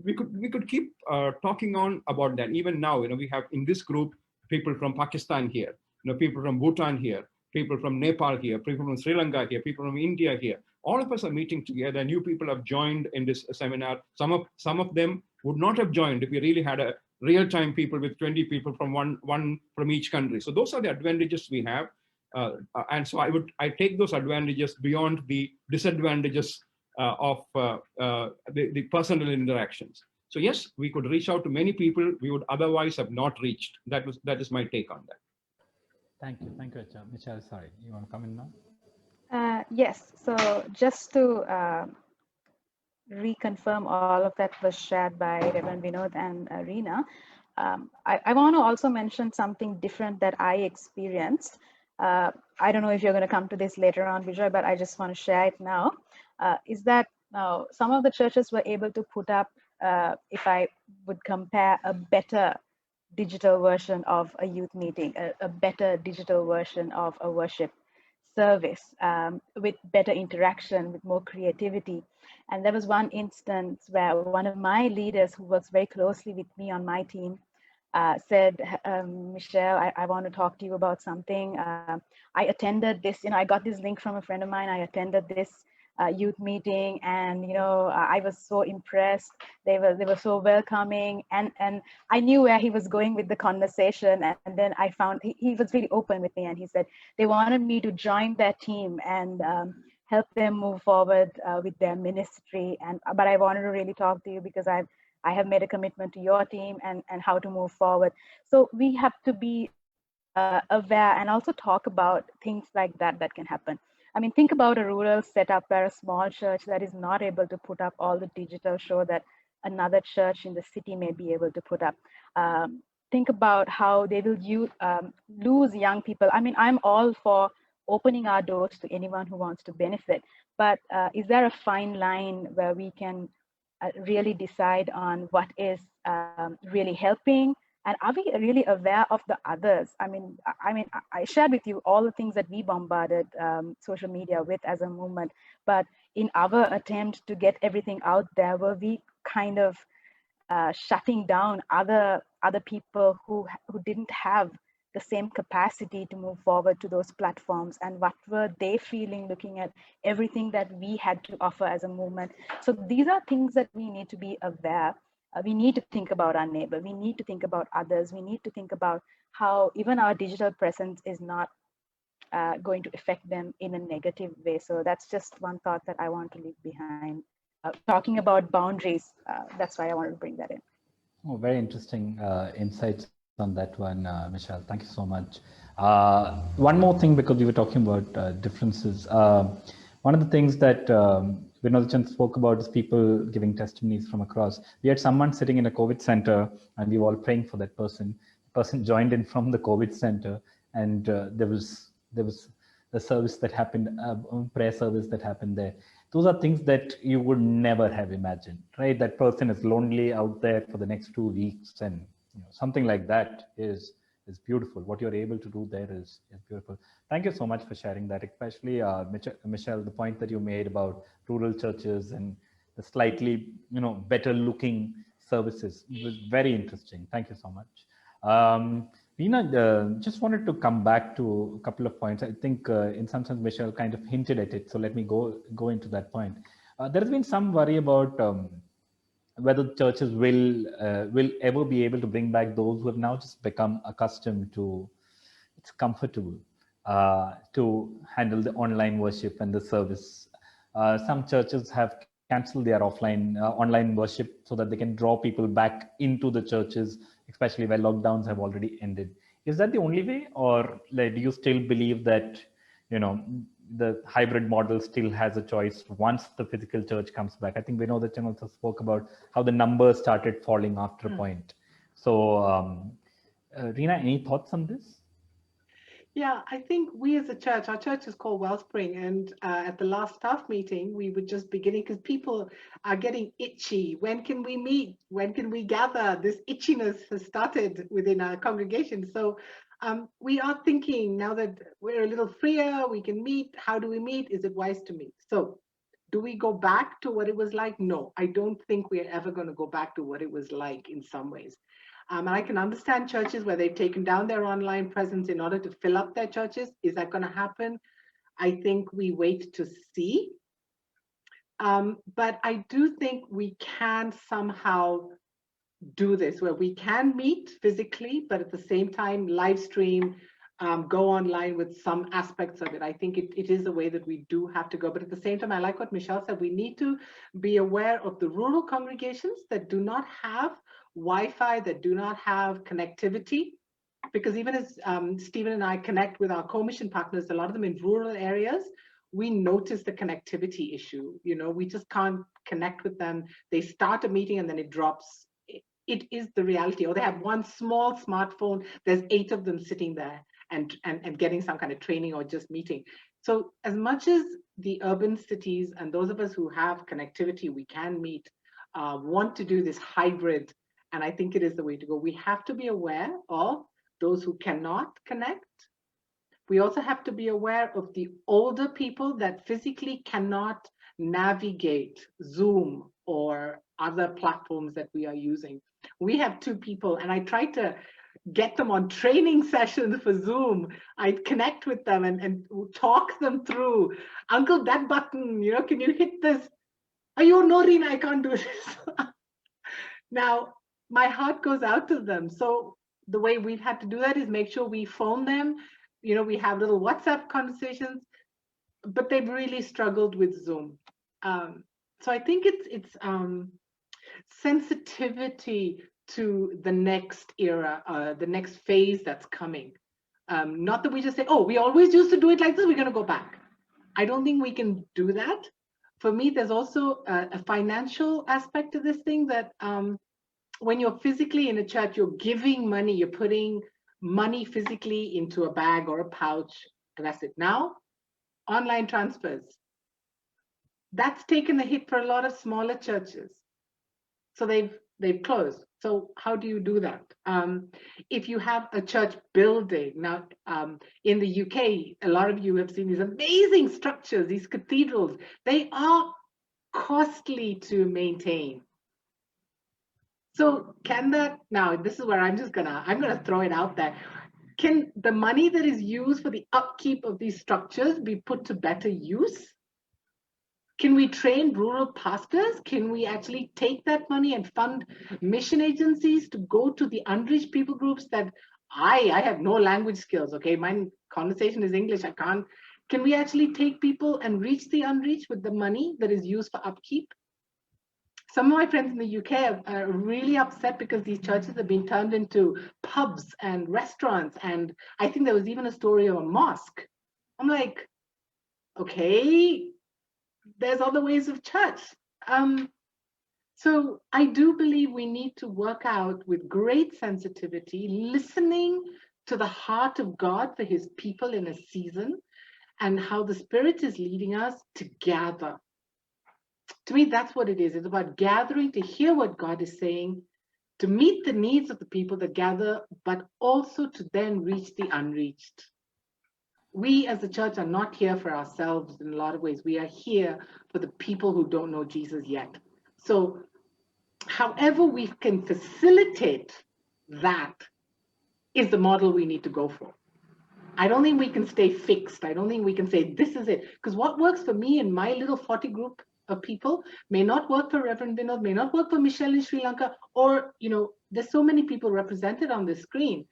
[SPEAKER 3] we could keep talking on about that. Even now, we have in this group people from Pakistan here, people from Bhutan here, people from Nepal here, people from Sri Lanka here, people from India here. All of us are meeting together. New people have joined in this seminar. Some of them would not have joined if we really had a real-time people with 20 people from one from each country. So those are the advantages we have. And so I take those advantages beyond the disadvantages of the personal interactions. So yes, we could reach out to many people we would otherwise have not reached. That is my take on that.
[SPEAKER 2] Thank you, Acha. Michelle, sorry, you want to come in now?
[SPEAKER 5] Yes, so just to reconfirm all of that was shared by Reverend Vinod and Reena, I want to also mention something different that I experienced. I don't know if you're going to come to this later on, Vijay, but I just want to share it now, is that some of the churches were able to put up, if I would compare, a better digital version of a youth meeting, a better digital version of a worship service, with better interaction, with more creativity. And there was one instance where one of my leaders who works very closely with me on my team said, Michelle, I want to talk to you about something. I attended this, I got this link from a friend of mine. I attended this youth meeting, and I was so impressed. They were so welcoming, and I knew where he was going with the conversation, and then I found he was really open with me, and he said they wanted me to join their team and help them move forward with their ministry. But I wanted to really talk to you because I have made a commitment to your team and how to move forward. So we have to be aware and also talk about things like that can happen. I mean, think about a rural setup where a small church that is not able to put up all the digital show that another church in the city may be able to put up. Think about how they will lose young people. I mean, I'm all for opening our doors to anyone who wants to benefit, but is there a fine line where we can really decide on what is really helping? And are we really aware of the others? I mean, I shared with you all the things that we bombarded social media with as a movement, but in our attempt to get everything out there, were we kind of shutting down other people who didn't have the same capacity to move forward to those platforms? And what were they feeling looking at everything that we had to offer as a movement? So these are things that we need to be aware. We need to think about our neighbor. We need to think about others. We need to think about how even our digital presence is not going to affect them in a negative way. So that's just one thought that I want to leave behind. Talking about boundaries, that's why I wanted to bring that in.
[SPEAKER 2] Oh, very interesting insights on that one, Michelle. Thank you so much. One more thing, because we were talking about differences. One of the things that Vinodchan spoke about is people giving testimonies from across. We had someone sitting in a COVID center, and we were all praying for that person. The person joined in from the COVID center, and there was a service that happened, prayer service that happened there. Those are things that you would never have imagined, right? That person is lonely out there for the next 2 weeks, and something like that is beautiful. What you're able to do there is beautiful. Thank you so much for sharing that, especially Michelle, the point that you made about rural churches and the slightly better looking services. It was very interesting. Thank you so much. Reena, just wanted to come back to a couple of points. I think in some sense Michelle kind of hinted at it, so let me go into that point. There has been some worry about whether churches will ever be able to bring back those who have now just become accustomed to, it's comfortable to handle the online worship and the service. Some churches have cancelled their online worship so that they can draw people back into the churches, especially where lockdowns have already ended. Is that the only way, or do you still believe that the hybrid model still has a choice once the physical church comes back? I think we know that Chen also spoke about how the numbers started falling after a point. So Reena, any thoughts on this?
[SPEAKER 4] Yeah, I think we as a church, our church is called Wellspring, and at the last staff meeting, we were just beginning, because people are getting itchy. When can we meet? When can we gather? This itchiness has started within our congregation. So we are thinking now that we're a little freer, we can meet. How do we meet? Is it wise to meet? So do we go back to what it was like? No, I don't think we're ever going to go back to what it was like in some ways. And I can understand churches where they've taken down their online presence in order to fill up their churches. Is that going to happen? I think we wait to see. But I do think we can somehow do this, where we can meet physically, but at the same time, live stream, go online with some aspects of it. I think it is a way that we do have to go. But at the same time, I like what Michelle said. We need to be aware of the rural congregations that do not have Wi-Fi, that do not have connectivity, because even as Stephen and I connect with our co-mission partners, a lot of them in rural areas, we notice the connectivity issue. We just can't connect with them. They start a meeting and then it drops. It is the reality. Or they have one small smartphone, there's 8 of them sitting there and getting some kind of training or just meeting. So as much as the urban cities and those of us who have connectivity, we can meet, want to do this hybrid. And I think it is the way to go. We have to be aware of those who cannot connect. We also have to be aware of the older people that physically cannot navigate Zoom or other platforms that we are using. We have 2 people, and I tried to get them on training sessions for Zoom. I'd connect with them and talk them through. Uncle, that button, can you hit this? Oh, no, Reena, I can't do this. Now, my heart goes out to them. So the way we've had to do that is make sure we phone them. We have little WhatsApp conversations, but they've really struggled with Zoom. So I think it's sensitivity to the next era, the next phase that's coming. Not that we just say, oh, we always used to do it like this, we're going to go back. I don't think we can do that. For me, there's also a financial aspect to this thing that when you're physically in a church, you're giving money, you're putting money physically into a bag or a pouch, and that's it. Now, online transfers. That's taken a hit for a lot of smaller churches. So they've closed. So how do you do that? If you have a church building, now in the UK, a lot of you have seen these amazing structures, these cathedrals. They are costly to maintain. So can that, now this is where I'm gonna throw it out there. Can the money that is used for the upkeep of these structures be put to better use? Can we train rural pastors? Can we actually take that money and fund mission agencies to go to the unreached people groups that I have no language skills, okay? My conversation is English, I can't. Can we actually take people and reach the unreached with the money that is used for upkeep? Some of my friends in the UK are really upset because these churches have been turned into pubs and restaurants. And I think there was even a story of a mosque. I'm like, okay, there's other ways of church. So I do believe we need to work out with great sensitivity, listening to the heart of God for his people in a season and how the Spirit is leading us to gather. To me, that's what it is. It's about gathering to hear what God is saying, to meet the needs of the people that gather, but also to then reach the unreached. We as the church are not here for ourselves in a lot of ways. We are here for the people who don't know Jesus yet. So however we can facilitate that is the model we need to go for. I don't think we can stay fixed. I don't think we can say, this is it. Because what works for me in my little 40 group of people may not work for Reverend Vinod, may not work for Michelle in Sri Lanka, or, there's so many people represented on the screen.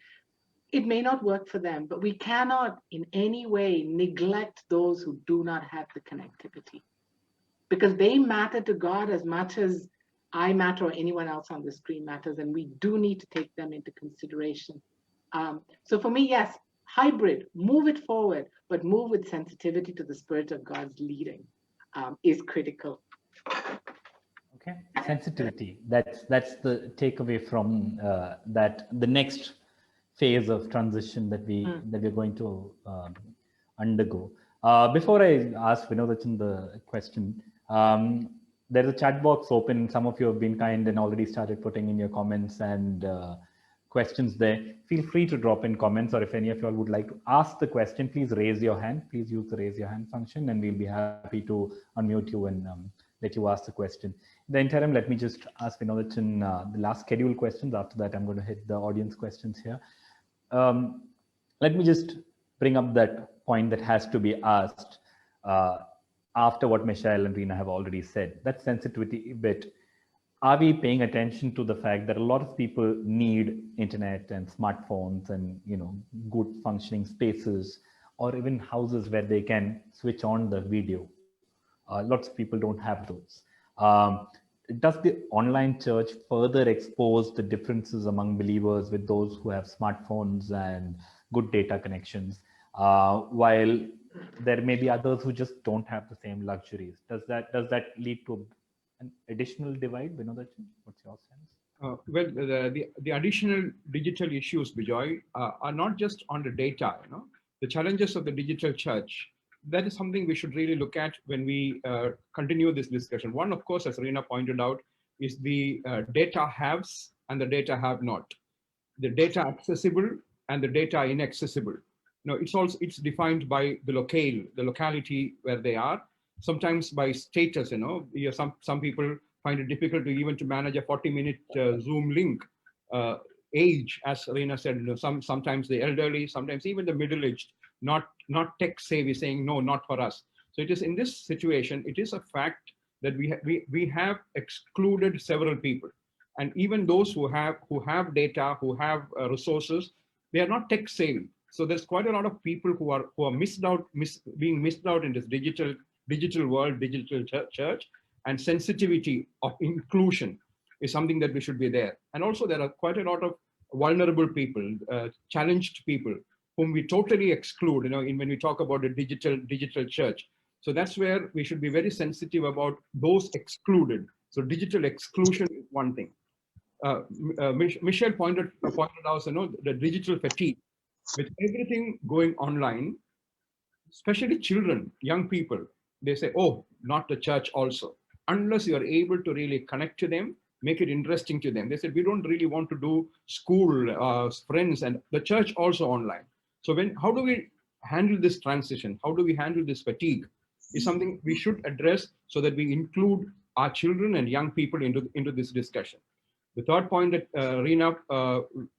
[SPEAKER 4] It may not work for them, but we cannot in any way neglect those who do not have the connectivity, because they matter to God as much as I matter or anyone else on the screen matters, and we do need to take them into consideration. So for me, yes, hybrid, move it forward, but move with sensitivity to the Spirit of God's leading is critical.
[SPEAKER 2] Okay, sensitivity. That's the takeaway from that. The next phase of transition that we're going to undergo. Before I ask Vinodachan the question, there's a chat box open. Some of you have been kind and already started putting in your comments and questions there. Feel free to drop in comments, or if any of you all would like to ask the question, please raise your hand. Please use the raise your hand function, and we'll be happy to unmute you and let you ask the question. In the interim, let me just ask Vinodachan the last scheduled questions. After that, I'm going to hit the audience questions here. Let me just bring up that point that has to be asked after what Michelle and Reena have already said. That sensitivity bit. Are we paying attention to the fact that a lot of people need internet and smartphones and good functioning spaces, or even houses where they can switch on the video? Lots of people don't have those. Does the online church further expose the differences among believers with those who have smartphones and good data connections, while there may be others who just don't have the same luxuries? Does that lead to an additional divide? Vinodachan, what's your sense?
[SPEAKER 3] Well, the additional digital issues, Bijoy, are not just on the data. The challenges of the digital church, that is something we should really look at when we continue this discussion. One, of course, as Reena pointed out, is the data haves and the data have not. The data accessible and the data inaccessible. It's defined by the locality where they are. Sometimes by status. Some people find it difficult to even to manage a 40-minute Zoom link. age, as Reena said, sometimes the elderly, sometimes even the middle-aged, not tech savvy, saying no, not for us. So it is in this situation, it is a fact that we have excluded several people, and even those who have data, who have resources, they are not tech savvy. So there's quite a lot of people who are being missed out in this digital world, digital church, and sensitivity of inclusion is something that we should be there. And also there are quite a lot of vulnerable people, challenged people whom we totally exclude, when we talk about a digital church. So that's where we should be very sensitive about those excluded. So digital exclusion is one thing. Michelle pointed out, the digital fatigue. With everything going online, especially children, young people, they say, oh, not the church also. Unless you are able to really connect to them, make it interesting to them. They said, we don't really want to do school, friends, and the church also online. So how do we handle this transition? How do we handle this fatigue? Is something we should address so that we include our children and young people into this discussion. The third point that Reena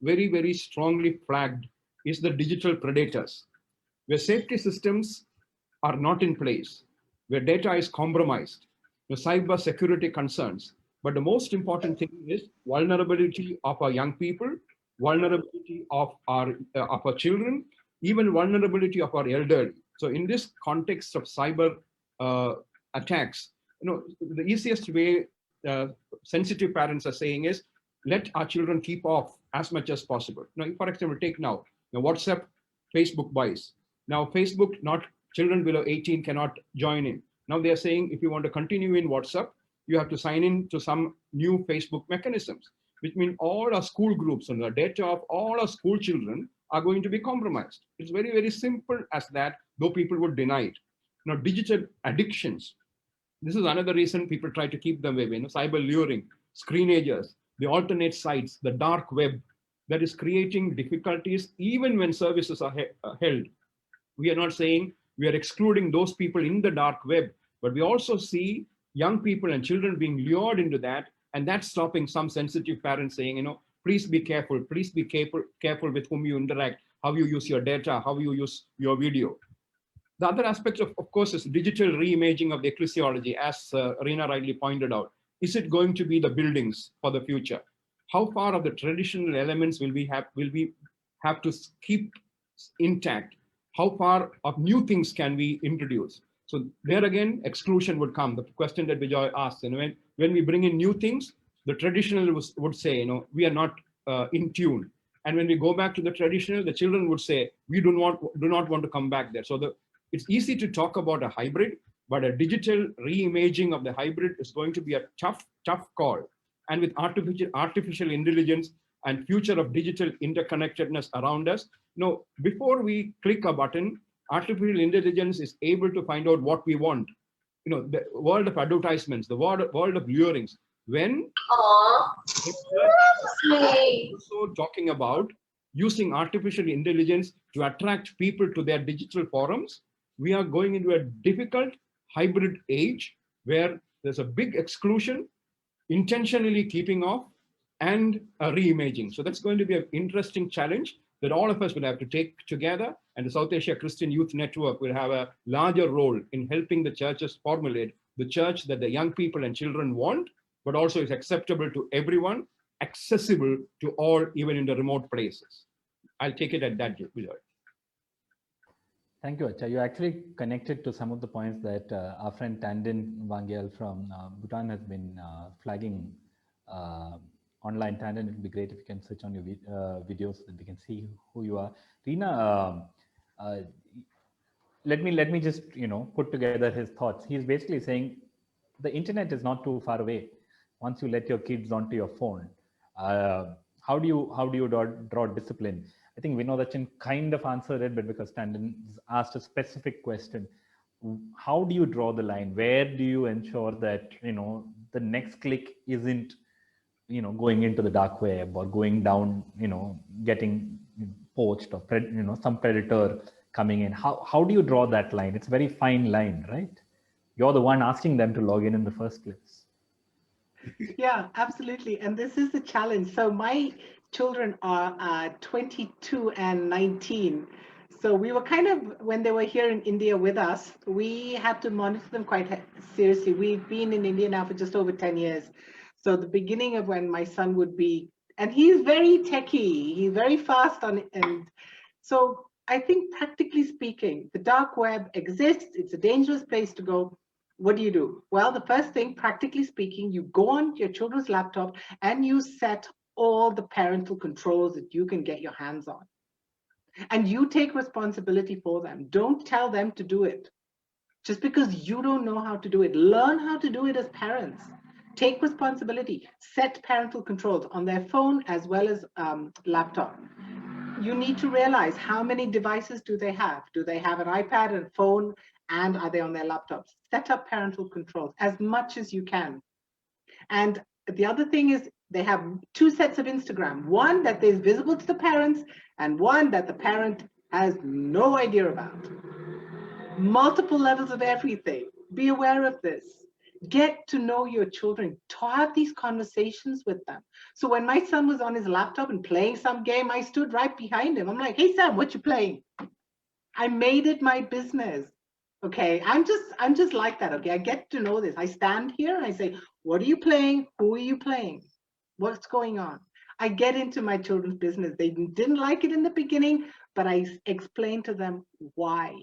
[SPEAKER 3] very, very strongly flagged is the digital predators, where safety systems are not in place, where data is compromised, the cyber security concerns. But the most important thing is vulnerability of our young people, vulnerability of our children, even vulnerability of our elderly. So in this context of cyber attacks, the easiest way sensitive parents are saying is, let our children keep off as much as possible. For example, take now WhatsApp, Facebook buys. Now Facebook, not children below 18 cannot join in. Now they are saying, if you want to continue in WhatsApp, you have to sign in to some new Facebook mechanisms, which means all our school groups and the data of all our school children are going to be compromised. It's very, very simple as that, though people would deny it. Now, digital addictions. This is another reason people try to keep them away. Cyber luring, screenagers, the alternate sites, the dark web, that is creating difficulties even when services are held. We are not saying we are excluding those people in the dark web, but we also see young people and children being lured into that, and that's stopping some sensitive parents saying, please be careful with whom you interact, how you use your data, how you use your video. The other aspect, of course, is digital reimaging of the ecclesiology, as Reena rightly pointed out. Is it going to be the buildings for the future? How far of the traditional elements will we have to keep intact? How far of new things can we introduce? So there again, exclusion would come. The question that Vijay asked, when we bring in new things, the traditional would say, we are not in tune. And when we go back to the traditional, the children would say, we do not want to come back there. So it's easy to talk about a hybrid, but a digital reimaging of the hybrid is going to be a tough call. And with artificial intelligence and future of digital interconnectedness around us, before we click a button, artificial intelligence is able to find out what we want. The world of advertisements, the world of lurings. When also talking about using artificial intelligence to attract people to their digital forums, we are going into a difficult hybrid age where there's a big exclusion, intentionally keeping off, and a reimaging. So that's going to be an interesting challenge that all of us will have to take together, and the South Asia Christian Youth Network will have a larger role in helping the churches formulate the church that the young people and children want, but also is acceptable to everyone, accessible to all, even in the remote places. I'll take it at that, Vijay.
[SPEAKER 2] Thank you, Acha. You actually connected to some of the points that our friend Tandin Wangyal from Bhutan has been flagging online. Tandin, it would be great if you can switch on your videos so that we can see who you are. Reena, let me just put together his thoughts. He's basically saying the internet is not too far away. Once you let your kids onto your phone, how do you draw discipline? I think Vinodachan kind of answered it, but because Tandon asked a specific question, how do you draw the line? Where do you ensure that the next click isn't going into the dark web or going down, getting poached or some predator coming in? How do you draw that line? It's a very fine line, right? You're the one asking them to log in the first place.
[SPEAKER 4] Yeah, absolutely. And this is the challenge. So my children are 22 and 19. So we were kind of, when they were here in India with us, we had to monitor them quite seriously. We've been in India now for just over 10 years. So the beginning of when my son would be, and he's very techie, he's very fast on it. And so I think practically speaking, the dark web exists. It's a dangerous place to go. What do you do? Well, the first thing, practically speaking, you go on your children's laptop and you set all the parental controls that you can get your hands on. And you take responsibility for them. Don't tell them to do it. Just because you don't know how to do it, learn how to do it as parents. Take responsibility. Set parental controls on their phone as well as laptop. You need to realize how many devices do they have? Do they have an iPad and phone, and are they on their laptops? Set up parental controls as much as you can. And the other thing is they have 2 sets of Instagram, one that is visible to the parents and one that the parent has no idea about. Multiple levels of everything. Be aware of this. Get to know your children. Have these conversations with them. So when my son was on his laptop and playing some game, I stood right behind him. I'm like, hey, Sam, what you playing? I made it my business. Okay, I'm just like that. Okay, I get to know this. I stand here and I say, what are you playing? Who are you playing? What's going on? I get into my children's business. They didn't like it in the beginning, but I explained to them why.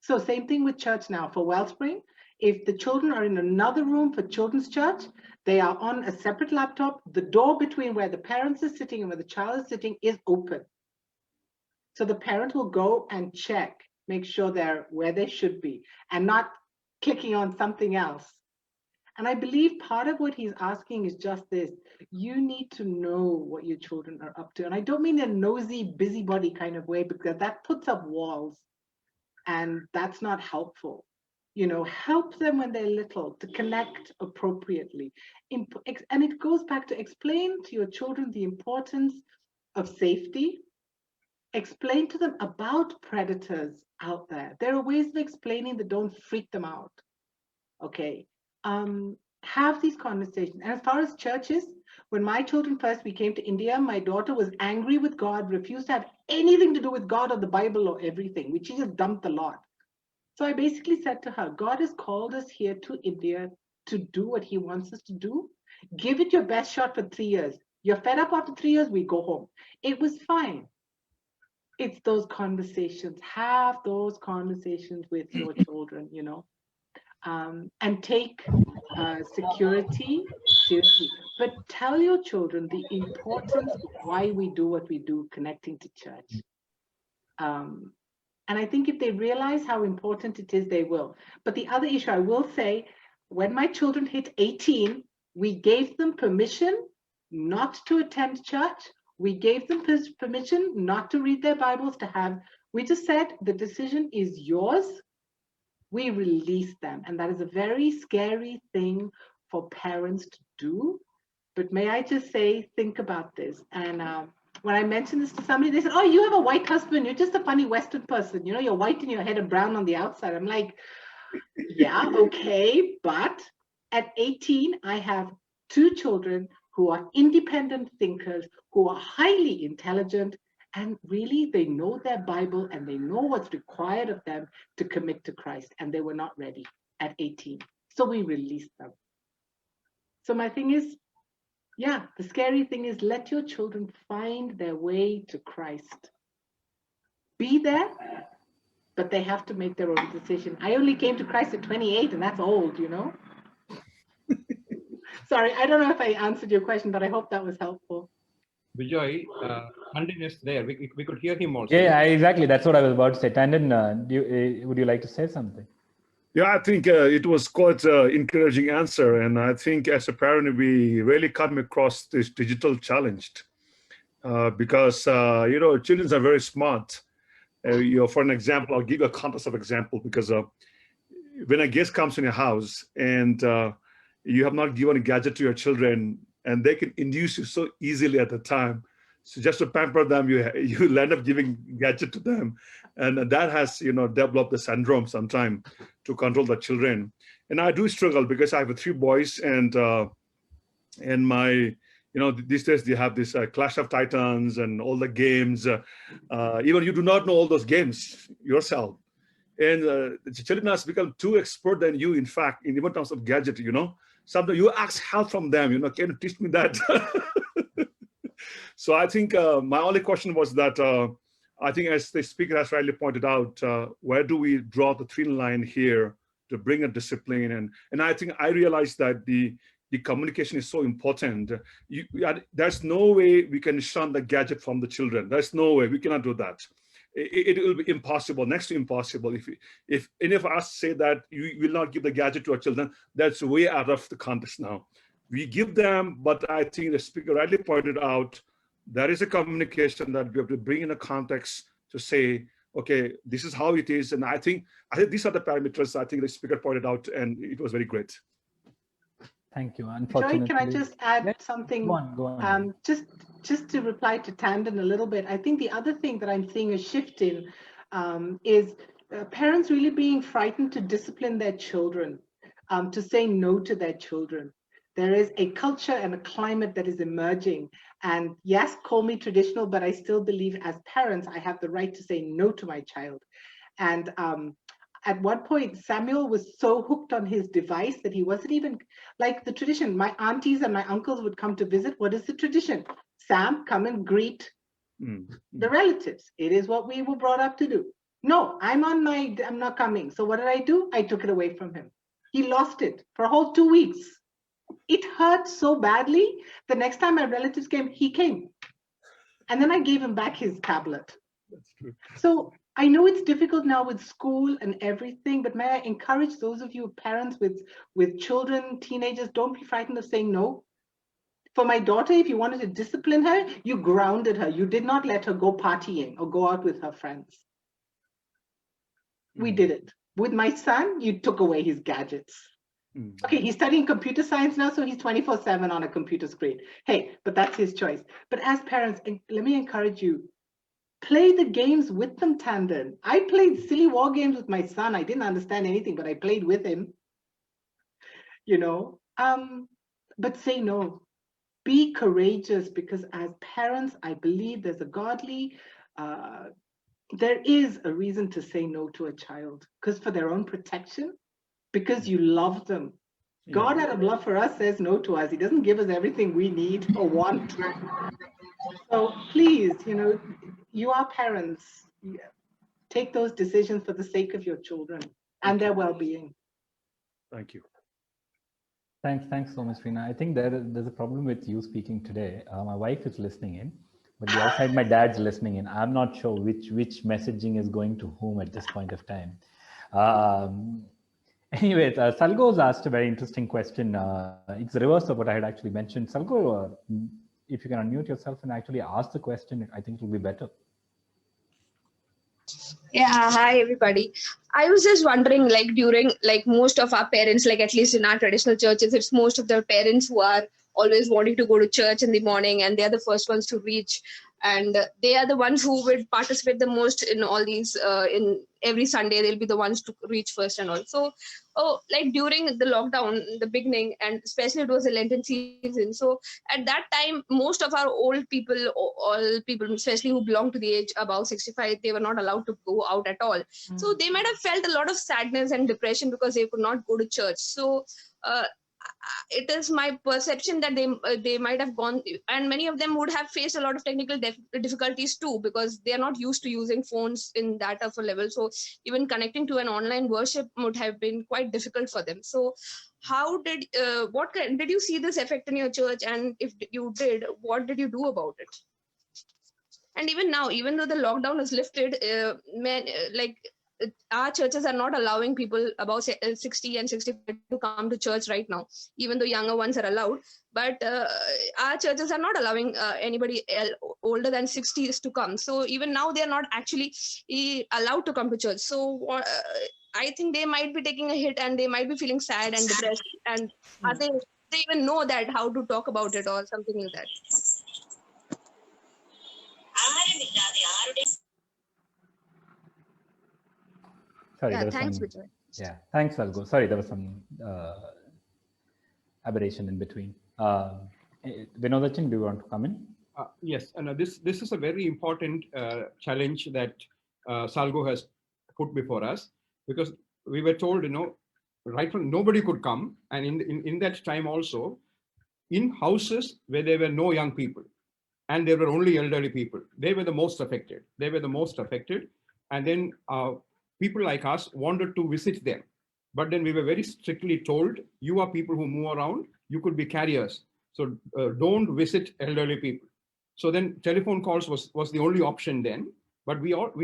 [SPEAKER 4] So same thing with church now. For Wellspring, if the children are in another room for children's church, they are on a separate laptop. The door between where the parents are sitting and where the child is sitting is open. So the parent will go and check, make sure they're where they should be and not clicking on something else. And I believe part of what he's asking is just this. You need to know what your children are up to. And I don't mean in a nosy, busybody kind of way, because that puts up walls and that's not helpful. You know, help them when they're little to connect appropriately. And it goes back to explain to your children the importance of safety. Explain to them about predators out there. There are ways of explaining that don't freak them out. Okay. Have these conversations. And as far as churches, when my children first came to India, my daughter was angry with God, refused to have anything to do with God or the Bible or everything, which she just dumped a lot. So I basically said to her, God has called us here to India to do what he wants us to do. Give it your best shot for 3 years. You're fed up after 3 years, we go home. It was fine. It's those conversations. Have those conversations with your children, you know. And take security seriously. But tell your children the importance of why we do what we do, connecting to church. And I think if they realize how important it is, they will. But the other issue I will say, when my children hit 18, we gave them permission not to attend church. We gave them permission not to read their Bibles, we just said the decision is yours. We release them. And that is a very scary thing for parents to do. But may I just say, think about this. And when I mentioned this to somebody, they said, oh, you have a white husband. You're just a funny Western person. You know, you're white in your head and brown on the outside. I'm like, yeah, okay. But at 18, I have 2 children who are independent thinkers, who are highly intelligent, and really they know their Bible and they know what's required of them to commit to Christ. And they were not ready at 18. So we released them. So my thing is, yeah, the scary thing is let your children find their way to Christ. Be there, but they have to make their own decision. I only came to Christ at 28, and that's old, you know? Sorry, I don't know if I answered your question, but I hope that was helpful.
[SPEAKER 3] Vijay, Tandon is there. We could hear him also.
[SPEAKER 2] Yeah, exactly. That's what I was about to say. Tandon, would you like to say something?
[SPEAKER 7] Yeah, I think it was quite an encouraging answer. And I think as a parent, we really come across this digital challenge because, you know, children are very smart. You know, for an example, I'll give you a context of example because when a guest comes in your house and you have not given a gadget to your children and they can induce you so easily at the time. So just to pamper them, you end up giving gadget to them. And that has, you know, developed the syndrome sometime to control the children. And I do struggle because I have 3 boys and my these days they have this Clash of Titans and all the games. Even you do not know all those games yourself. And the children has become too expert than you, in fact, in even terms of gadget, Sometimes you ask help from them, can you teach me that? So I think my only question was that, I think as the speaker has rightly pointed out, where do we draw the thin line here to bring a discipline? And I think I realized that the communication is so important. There's no way we can shun the gadget from the children. There's no way, we cannot do that. It will be impossible, next to impossible. If any of us say that you will not give the gadget to our children, that's way out of the context now. We give them, but I think the speaker rightly pointed out, there is a communication that we have to bring in a context to say, okay, this is how it is. And I think these are the parameters I think the speaker pointed out, and it was very great.
[SPEAKER 2] Thank you. Unfortunately,
[SPEAKER 4] Joy, can I just add something?
[SPEAKER 2] Go on.
[SPEAKER 4] Just to reply to Tandon a little bit, I think the other thing that I'm seeing a shift in is parents really being frightened to discipline their children, to say no to their children. There is a culture and a climate that is emerging. And yes, call me traditional, but I still believe as parents, I have the right to say no to my child. And at one point, Samuel was so hooked on his device that he wasn't even like the tradition. My aunties and my uncles would come to visit. What is the tradition? Sam, come and greet the relatives. It is what we were brought up to do. No, I'm not coming. So what did I do? I took it away from him. He lost it for a whole 2 weeks. It hurt so badly. The next time my relatives came, he came. And then I gave him back his tablet.
[SPEAKER 7] That's true.
[SPEAKER 4] So I know it's difficult now with school and everything, but may I encourage those of you parents with children, teenagers, don't be frightened of saying no. For my daughter, if you wanted to discipline her, you grounded her. You did not let her go partying or go out with her friends. We did it. With my son, you took away his gadgets. Okay, he's studying computer science now, so he's 24/7 on a computer screen. Hey, but that's his choice. But as parents, let me encourage you, play the games with them, Tandon. I played silly war games with my son. I didn't understand anything, but I played with him. But say no. Be courageous, because as parents, I believe there's a godly, there is a reason to say no to a child, because for their own protection, because you love them. God out of love for us says no to us. He doesn't give us everything we need or want. So please, you are parents. Take those decisions for the sake of your children and their well-being.
[SPEAKER 7] Thank you.
[SPEAKER 2] Thanks so much, Reena. I think there's a problem with you speaking today. My wife is listening in, but the outside my dad's listening in. I'm not sure which messaging is going to whom at this point of time. Anyways, Salgo's asked a very interesting question. It's the reverse of what I had actually mentioned. Salgo, if you can unmute yourself and actually ask the question, I think it will be better.
[SPEAKER 8] Yeah, hi everybody. I was just wondering, during most of our parents, at least in our traditional churches, it's most of the parents who are always wanting to go to church in the morning, and they're the first ones to reach, and they are the ones who would participate the most in all these. In every Sunday, they'll be the ones to reach first and all. So, during the lockdown, the beginning, and especially it was a Lenten season. So at that time, most of our old people, all people, especially who belong to the age above 65, they were not allowed to go out at all. So they might have felt a lot of sadness and depression because they could not go to church. So it is my perception that they might have gone, and many of them would have faced a lot of technical difficulties too, because they are not used to using phones in that of a level. So even connecting to an online worship would have been quite difficult for them. So how did did you see this effect in your church, and if you did, what did you do about it? And even now, even though the lockdown is lifted, our churches are not allowing people above 60 and 65 to come to church right now, even though younger ones are allowed. But our churches are not allowing anybody older than 60 to come. So even now, they are not actually allowed to come to church. So I think they might be taking a hit, and they might be feeling sad and depressed. And are they even know that how to talk about it or something like that?
[SPEAKER 2] Sorry,
[SPEAKER 8] Yeah,
[SPEAKER 2] there was
[SPEAKER 8] thanks,
[SPEAKER 2] some.
[SPEAKER 8] Vijay.
[SPEAKER 2] Yeah, thanks, Salgo. Sorry, there was some aberration in between. Vinodachan, do you want to come in?
[SPEAKER 3] Yes, and this is a very important challenge that Salgo has put before us, because we were told, right from nobody could come, and in that time also, in houses where there were no young people, and there were only elderly people, they were the most affected. And then people like us wanted to visit them, but then we were very strictly told, you are people who move around, you could be carriers, so don't visit elderly people. So then telephone calls was the only option then. But what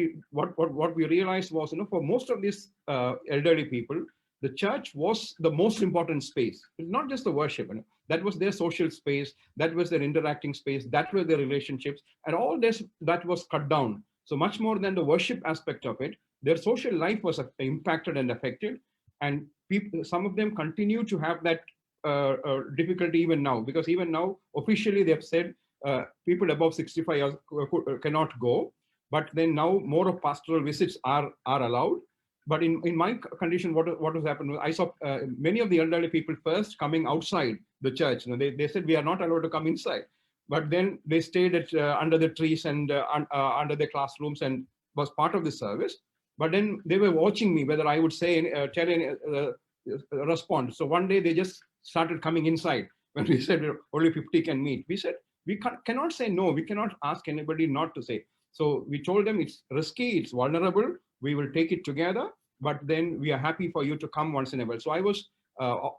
[SPEAKER 3] we realized was, for most of these elderly people, the church was the most important space. It's not just the worship. That was their social space. That was their interacting space. That were their relationships. And all this, that was cut down. So much more than the worship aspect of it, their social life was impacted and affected. And people, some of them continue to have that difficulty even now, because even now, officially, they've said people above 65 years cannot go. But then now more of pastoral visits are allowed. But in my condition, what has happened was I saw many of the elderly people first coming outside the church. They said we are not allowed to come inside. But then they stayed at under the trees and under the classrooms and was part of the service. But then they were watching me whether I would say respond. So one day they just started coming inside when we said only 50 can meet. We said we cannot say no. We cannot ask anybody not to say. So we told them it's risky, it's vulnerable. We will take it together, but then we are happy for you to come once in a while. So I was,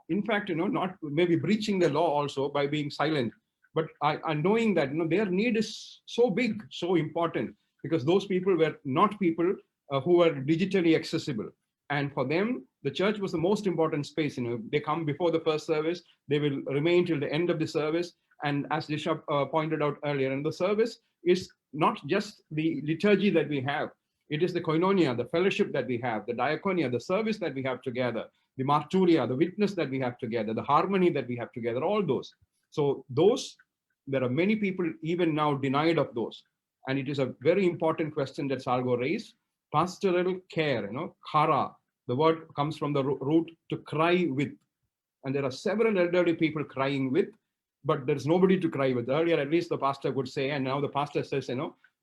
[SPEAKER 3] in fact, not maybe breaching the law also by being silent, but I knowing that their need is so big, so important, because those people were not people who were digitally accessible. And for them, the church was the most important space. They come before the first service, they will remain till the end of the service. And as Disha pointed out earlier, and the service is not just the liturgy that we have. It is the koinonia, the fellowship that we have, the diaconia, the service that we have together, the marturia, the witness that we have together, the harmony that we have together, all those. So those, there are many people even now denied of those. And it is a very important question that Salgo raised. Pastoral care, kara, the word comes from the root to cry with. And there are several elderly people crying with, but there's nobody to cry with. Earlier, at least the pastor would say, and now the pastor says,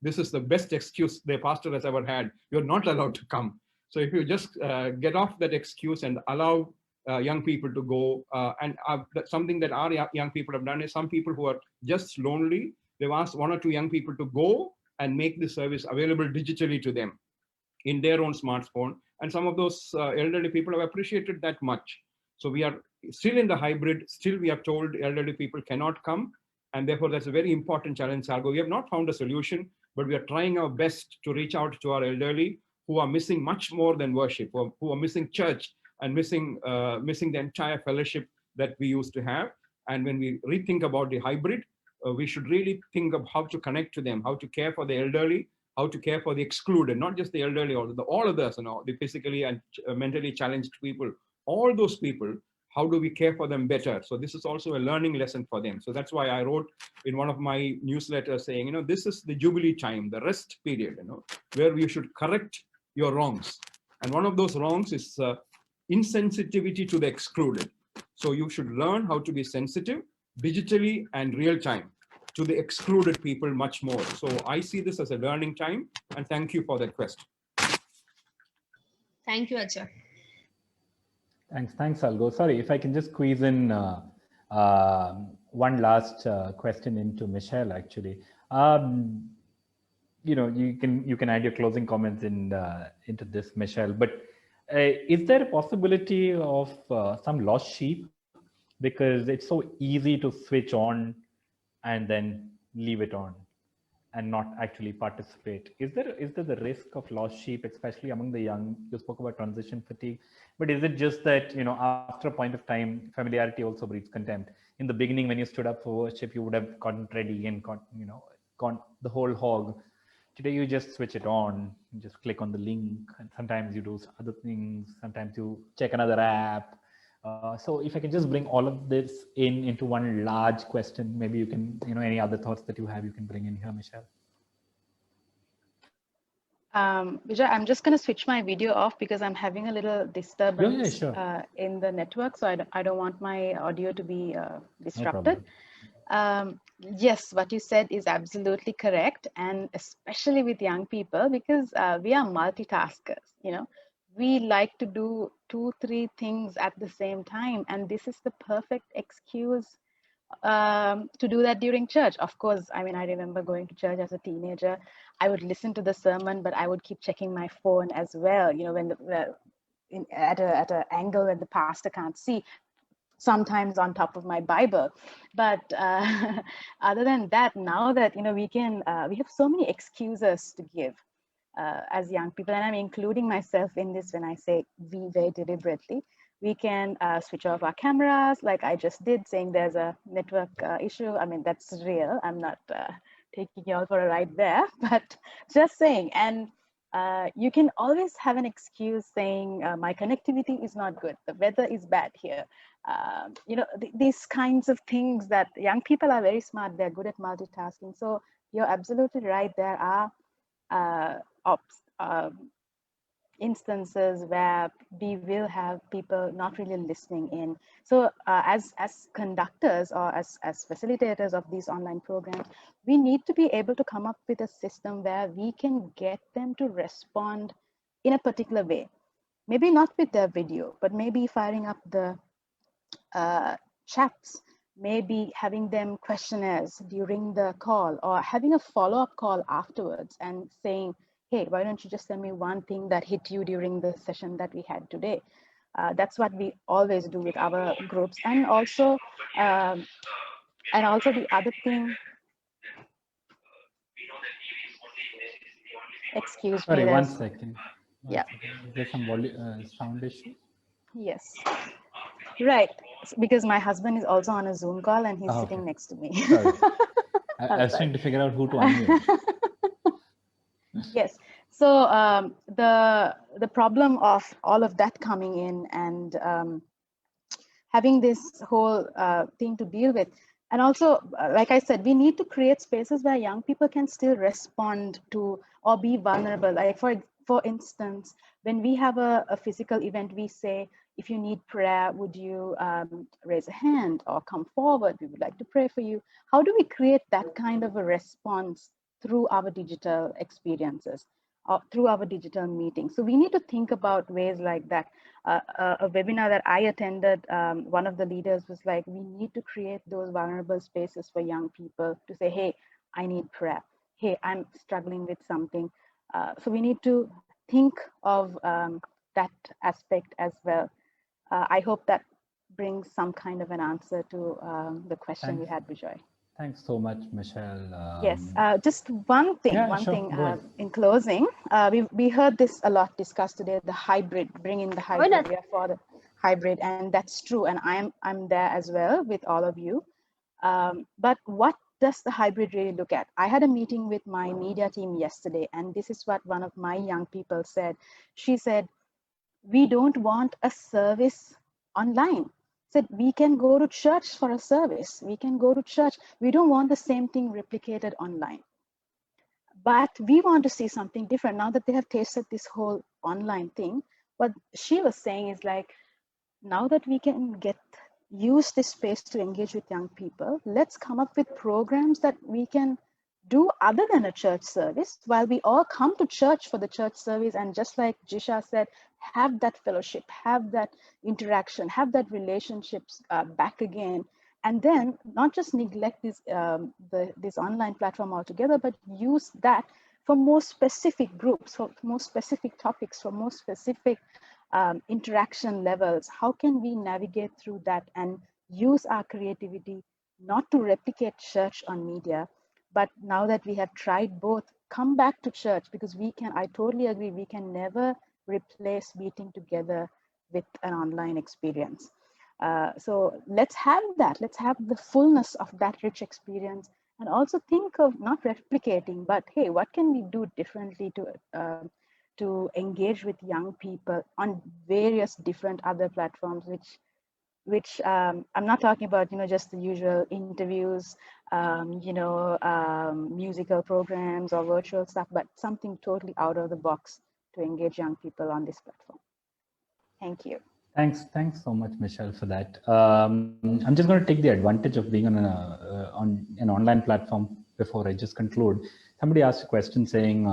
[SPEAKER 3] this is the best excuse the pastor has ever had. You're not allowed to come. So if you just get off that excuse and allow young people to go, and something that our young people have done is some people who are just lonely, they've asked one or two young people to go and make the service available digitally to them in their own smartphone. And some of those elderly people have appreciated that much. So we are still in the hybrid, still we are told elderly people cannot come. And therefore that's a very important challenge, Salgo. We have not found a solution, but we are trying our best to reach out to our elderly who are missing much more than worship, who are missing church and missing the entire fellowship that we used to have. And when we rethink about the hybrid, we should really think of how to connect to them, how to care for the elderly, how to care for the excluded, not just the elderly, all of us, the physically and mentally challenged people, all those people, how do we care for them better? So this is also a learning lesson for them. So that's why I wrote in one of my newsletters saying, this is the Jubilee time, the rest period, where you should correct your wrongs. And one of those wrongs is insensitivity to the excluded. So you should learn how to be sensitive digitally and real time to the excluded people much more. So I see this as a learning time, and thank you for that question.
[SPEAKER 8] Thank you, Acha.
[SPEAKER 2] Thanks, Salgo. Sorry, if I can just squeeze in one last question into Michelle, actually. You can add your closing comments into this, Michelle. But is there a possibility of some lost sheep? Because it's so easy to switch on and then leave it on and not actually participate. Is there the risk of lost sheep, especially among the young? You spoke about transition fatigue, but is it just that, after a point of time, familiarity also breeds contempt? In the beginning, when you stood up for worship, you would have gotten ready and gone the whole hog. Today, you just switch it on, you just click on the link, and sometimes you do other things. Sometimes you check another app. So if I can just bring all of this into one large question, maybe you can, any other thoughts that you have, you can bring in here, Michelle.
[SPEAKER 5] Vijay, I'm just going to switch my video off because I'm having a little disturbance
[SPEAKER 2] sure.
[SPEAKER 5] in the network. So I don't want my audio to be disrupted. Yes, what you said is absolutely correct, and especially with young people, because we are multitaskers, you know. We like to do 2, 3 things at the same time, and this is the perfect excuse to do that during church. Of course, I mean, I remember going to church as a teenager. I would listen to the sermon, but I would keep checking my phone as well, you know, when at an angle when the pastor can't see, sometimes on top of my Bible. But other than that, now that, you know, we have so many excuses to give as young people, and I'm including myself in this when I say we very deliberately. We can switch off our cameras, like I just did, saying there's a network issue. I mean, that's real. I'm not taking you all for a ride there, but just saying. And you can always have an excuse saying my connectivity is not good, the weather is bad here. You know, these kinds of things that young people are very smart. They're good at multitasking. So you're absolutely right. There are instances where we will have people not really listening in. So as conductors or as facilitators of these online programs, we need to be able to come up with a system where we can get them to respond in a particular way. Maybe not with their video, but maybe firing up the chats, maybe having them questionnaires during the call, or having a follow-up call afterwards and saying, hey, why don't you just tell me one thing that hit you during the session that we had today? That's what we always do with our groups. And also the other thing, excuse me.
[SPEAKER 2] Sorry, 1 second.
[SPEAKER 5] Yeah.
[SPEAKER 2] Is there some sound issue?
[SPEAKER 5] Yes. Right, because my husband is also on a Zoom call and he's sitting next to me.
[SPEAKER 2] Sorry. I was trying to figure out who to unmute.
[SPEAKER 5] Yes. So the problem of all of that coming in and having this whole thing to deal with, and also, like I said, we need to create spaces where young people can still respond to or be vulnerable. Like for instance, when we have a physical event, we say, if you need prayer, would you raise a hand or come forward? We would like to pray for you. How do we create that kind of a response through our digital experiences, or through our digital meetings? So we need to think about ways like that. A webinar that I attended, one of the leaders was like, we need to create those vulnerable spaces for young people to say, hey, I need prayer. Hey, I'm struggling with something. So we need to think of that aspect as well. I hope that brings some kind of an answer to the question you had, Bijoy.
[SPEAKER 2] Thanks so much, Michelle.
[SPEAKER 5] Yes, just one thing, in closing, we heard this a lot discussed today, the hybrid, bring in the hybrid, we are for the hybrid, and that's true, and I'm there as well with all of you. But what does the hybrid really look at? I had a meeting with my media team yesterday, and this is what one of my young people said. She said, we don't want a service online. Said we can go to church for a service. We can go to church. We don't want the same thing replicated online. But we want to see something different now that they have tasted this whole online thing. What she was saying is like, now that we can use this space to engage with young people, let's come up with programs that we can do other than a church service, while we all come to church for the church service, and just like Jisha said, have that fellowship, have that interaction, have that relationships back again, and then not just neglect this online platform altogether, but use that for more specific groups, for more specific topics, for more specific interaction levels. How can we navigate through that and use our creativity not to replicate church on media, but now that we have tried both, come back to church, because I totally agree, we can never replace meeting together with an online experience. So let's have that. Let's have the fullness of that rich experience, and also think of not replicating, but hey, what can we do differently to engage with young people on various different other platforms, which I'm not talking about, just the usual interviews, musical programs or virtual stuff, but something totally out of the box to engage young people on this platform. Thank you.
[SPEAKER 2] Thanks so much, Michelle, for that. I'm just going to take the advantage of being on an online platform before I just conclude. Somebody asked a question saying,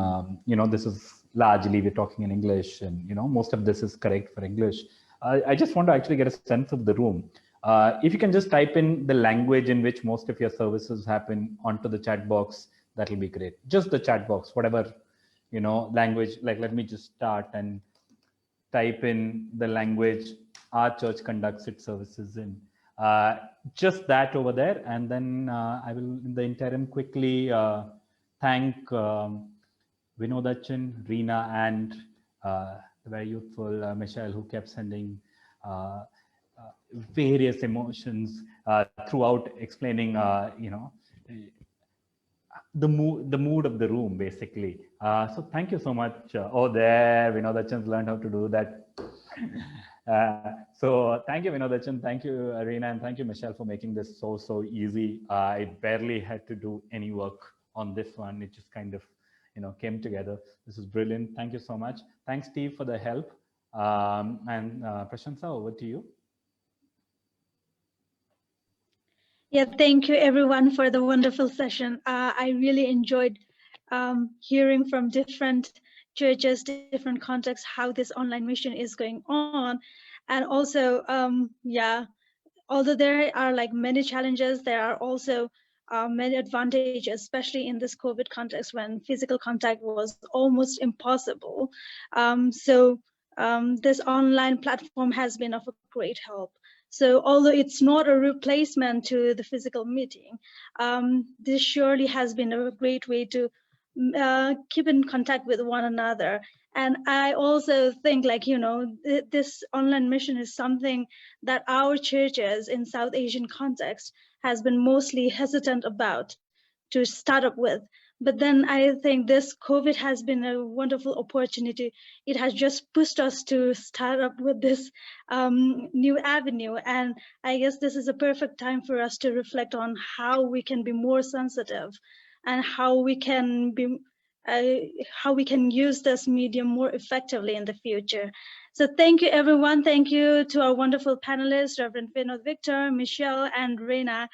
[SPEAKER 2] this is largely we're talking in English, and most of this is correct for English. I just want to actually get a sense of the room. If you can just type in the language in which most of your services happen onto the chat box, that'll be great. Just the chat box, whatever language. Like, let me just start and type in the language our church conducts its services in. Just that over there, and then I will, in the interim, quickly thank Vinodachan, Reena, and the very youthful Michelle, who kept sending various emotions throughout, explaining, the mood of the room, basically. So thank you so much. There, Vinodachan's learned how to do that. So thank you, Vinodachan. Thank you, Reena, and thank you, Michelle, for making this so easy. I barely had to do any work on this one. It just kind of, came together. This is brilliant. Thank you so much. Thanks, Steve, for the help. And Prashansa, over to you.
[SPEAKER 1] Yeah, thank you everyone for the wonderful session. I really enjoyed hearing from different churches, different contexts, how this online mission is going on. And also, although there are like many challenges, there are also many advantages, especially in this COVID context when physical contact was almost impossible. This online platform has been of a great help. So although it's not a replacement to the physical meeting, this surely has been a great way to keep in contact with one another. And I also think, this online mission is something that our churches in South Asian context has been mostly hesitant about to start up with. But then I think this COVID has been a wonderful opportunity. It has just pushed us to start up with this new avenue. And I guess this is a perfect time for us to reflect on how we can be more sensitive and how we can use this medium more effectively in the future. So thank you, everyone. Thank you to our wonderful panelists, Reverend Vinod Victor, Michelle, and Reena.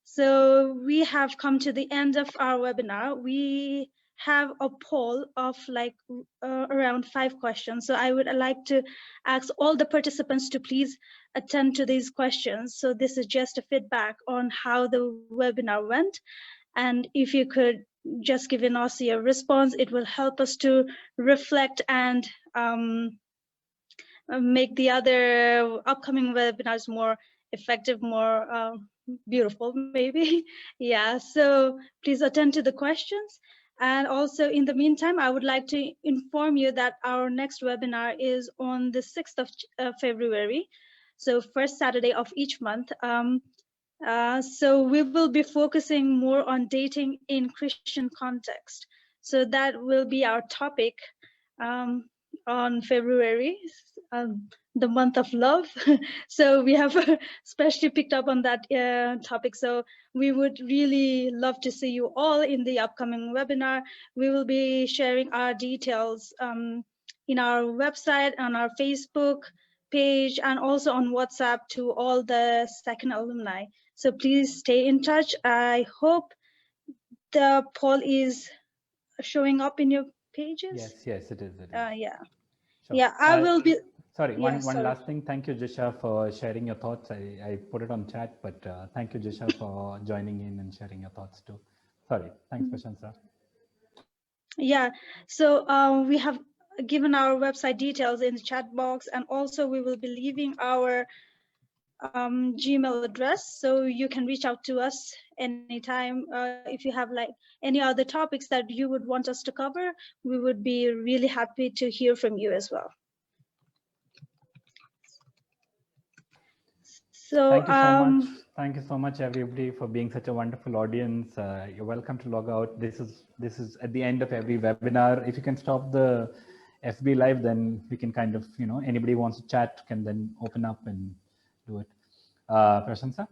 [SPEAKER 1] So we have come to the end of our webinar. We have a poll of around 5 questions. So I would like to ask all the participants to please attend to these questions. So this is just a feedback on how the webinar went. And if you could just give us your response, it will help us to reflect and make the other upcoming webinars more effective, more beautiful, maybe. Yeah, so please attend to the questions. And also in the meantime, I would like to inform you that our next webinar is on the 6th of February. So first Saturday of each month. So we will be focusing more on dating in Christian context. So that will be our topic on February, the month of love. So we have especially picked up on that topic. So we would really love to see you all in the upcoming webinar. We will be sharing our details in our website, on our Facebook page, and also on WhatsApp to all the second alumni. So please stay in touch. I hope the poll is showing up in your pages.
[SPEAKER 2] Yes, it is.
[SPEAKER 1] Yeah.
[SPEAKER 2] Sure.
[SPEAKER 1] Yeah, I will be.
[SPEAKER 2] Sorry, one last thing. Thank you, Jisha, for sharing your thoughts. I put it on chat, but thank you, Jisha, for joining in and sharing your thoughts too. Sorry, thanks, Prashansa.
[SPEAKER 1] Yeah, so we have given our website details in the chat box, and also we will be leaving our Gmail address, so you can reach out to us anytime. If you have any other topics that you would want us to cover, we would be really happy to hear from you as well. So
[SPEAKER 2] thank you so much everybody for being such a wonderful audience. You're welcome to log out. This is at the end of every webinar. If you can stop the FB live, then we can kind of, anybody who wants to chat can then open up and do it. Prashansa?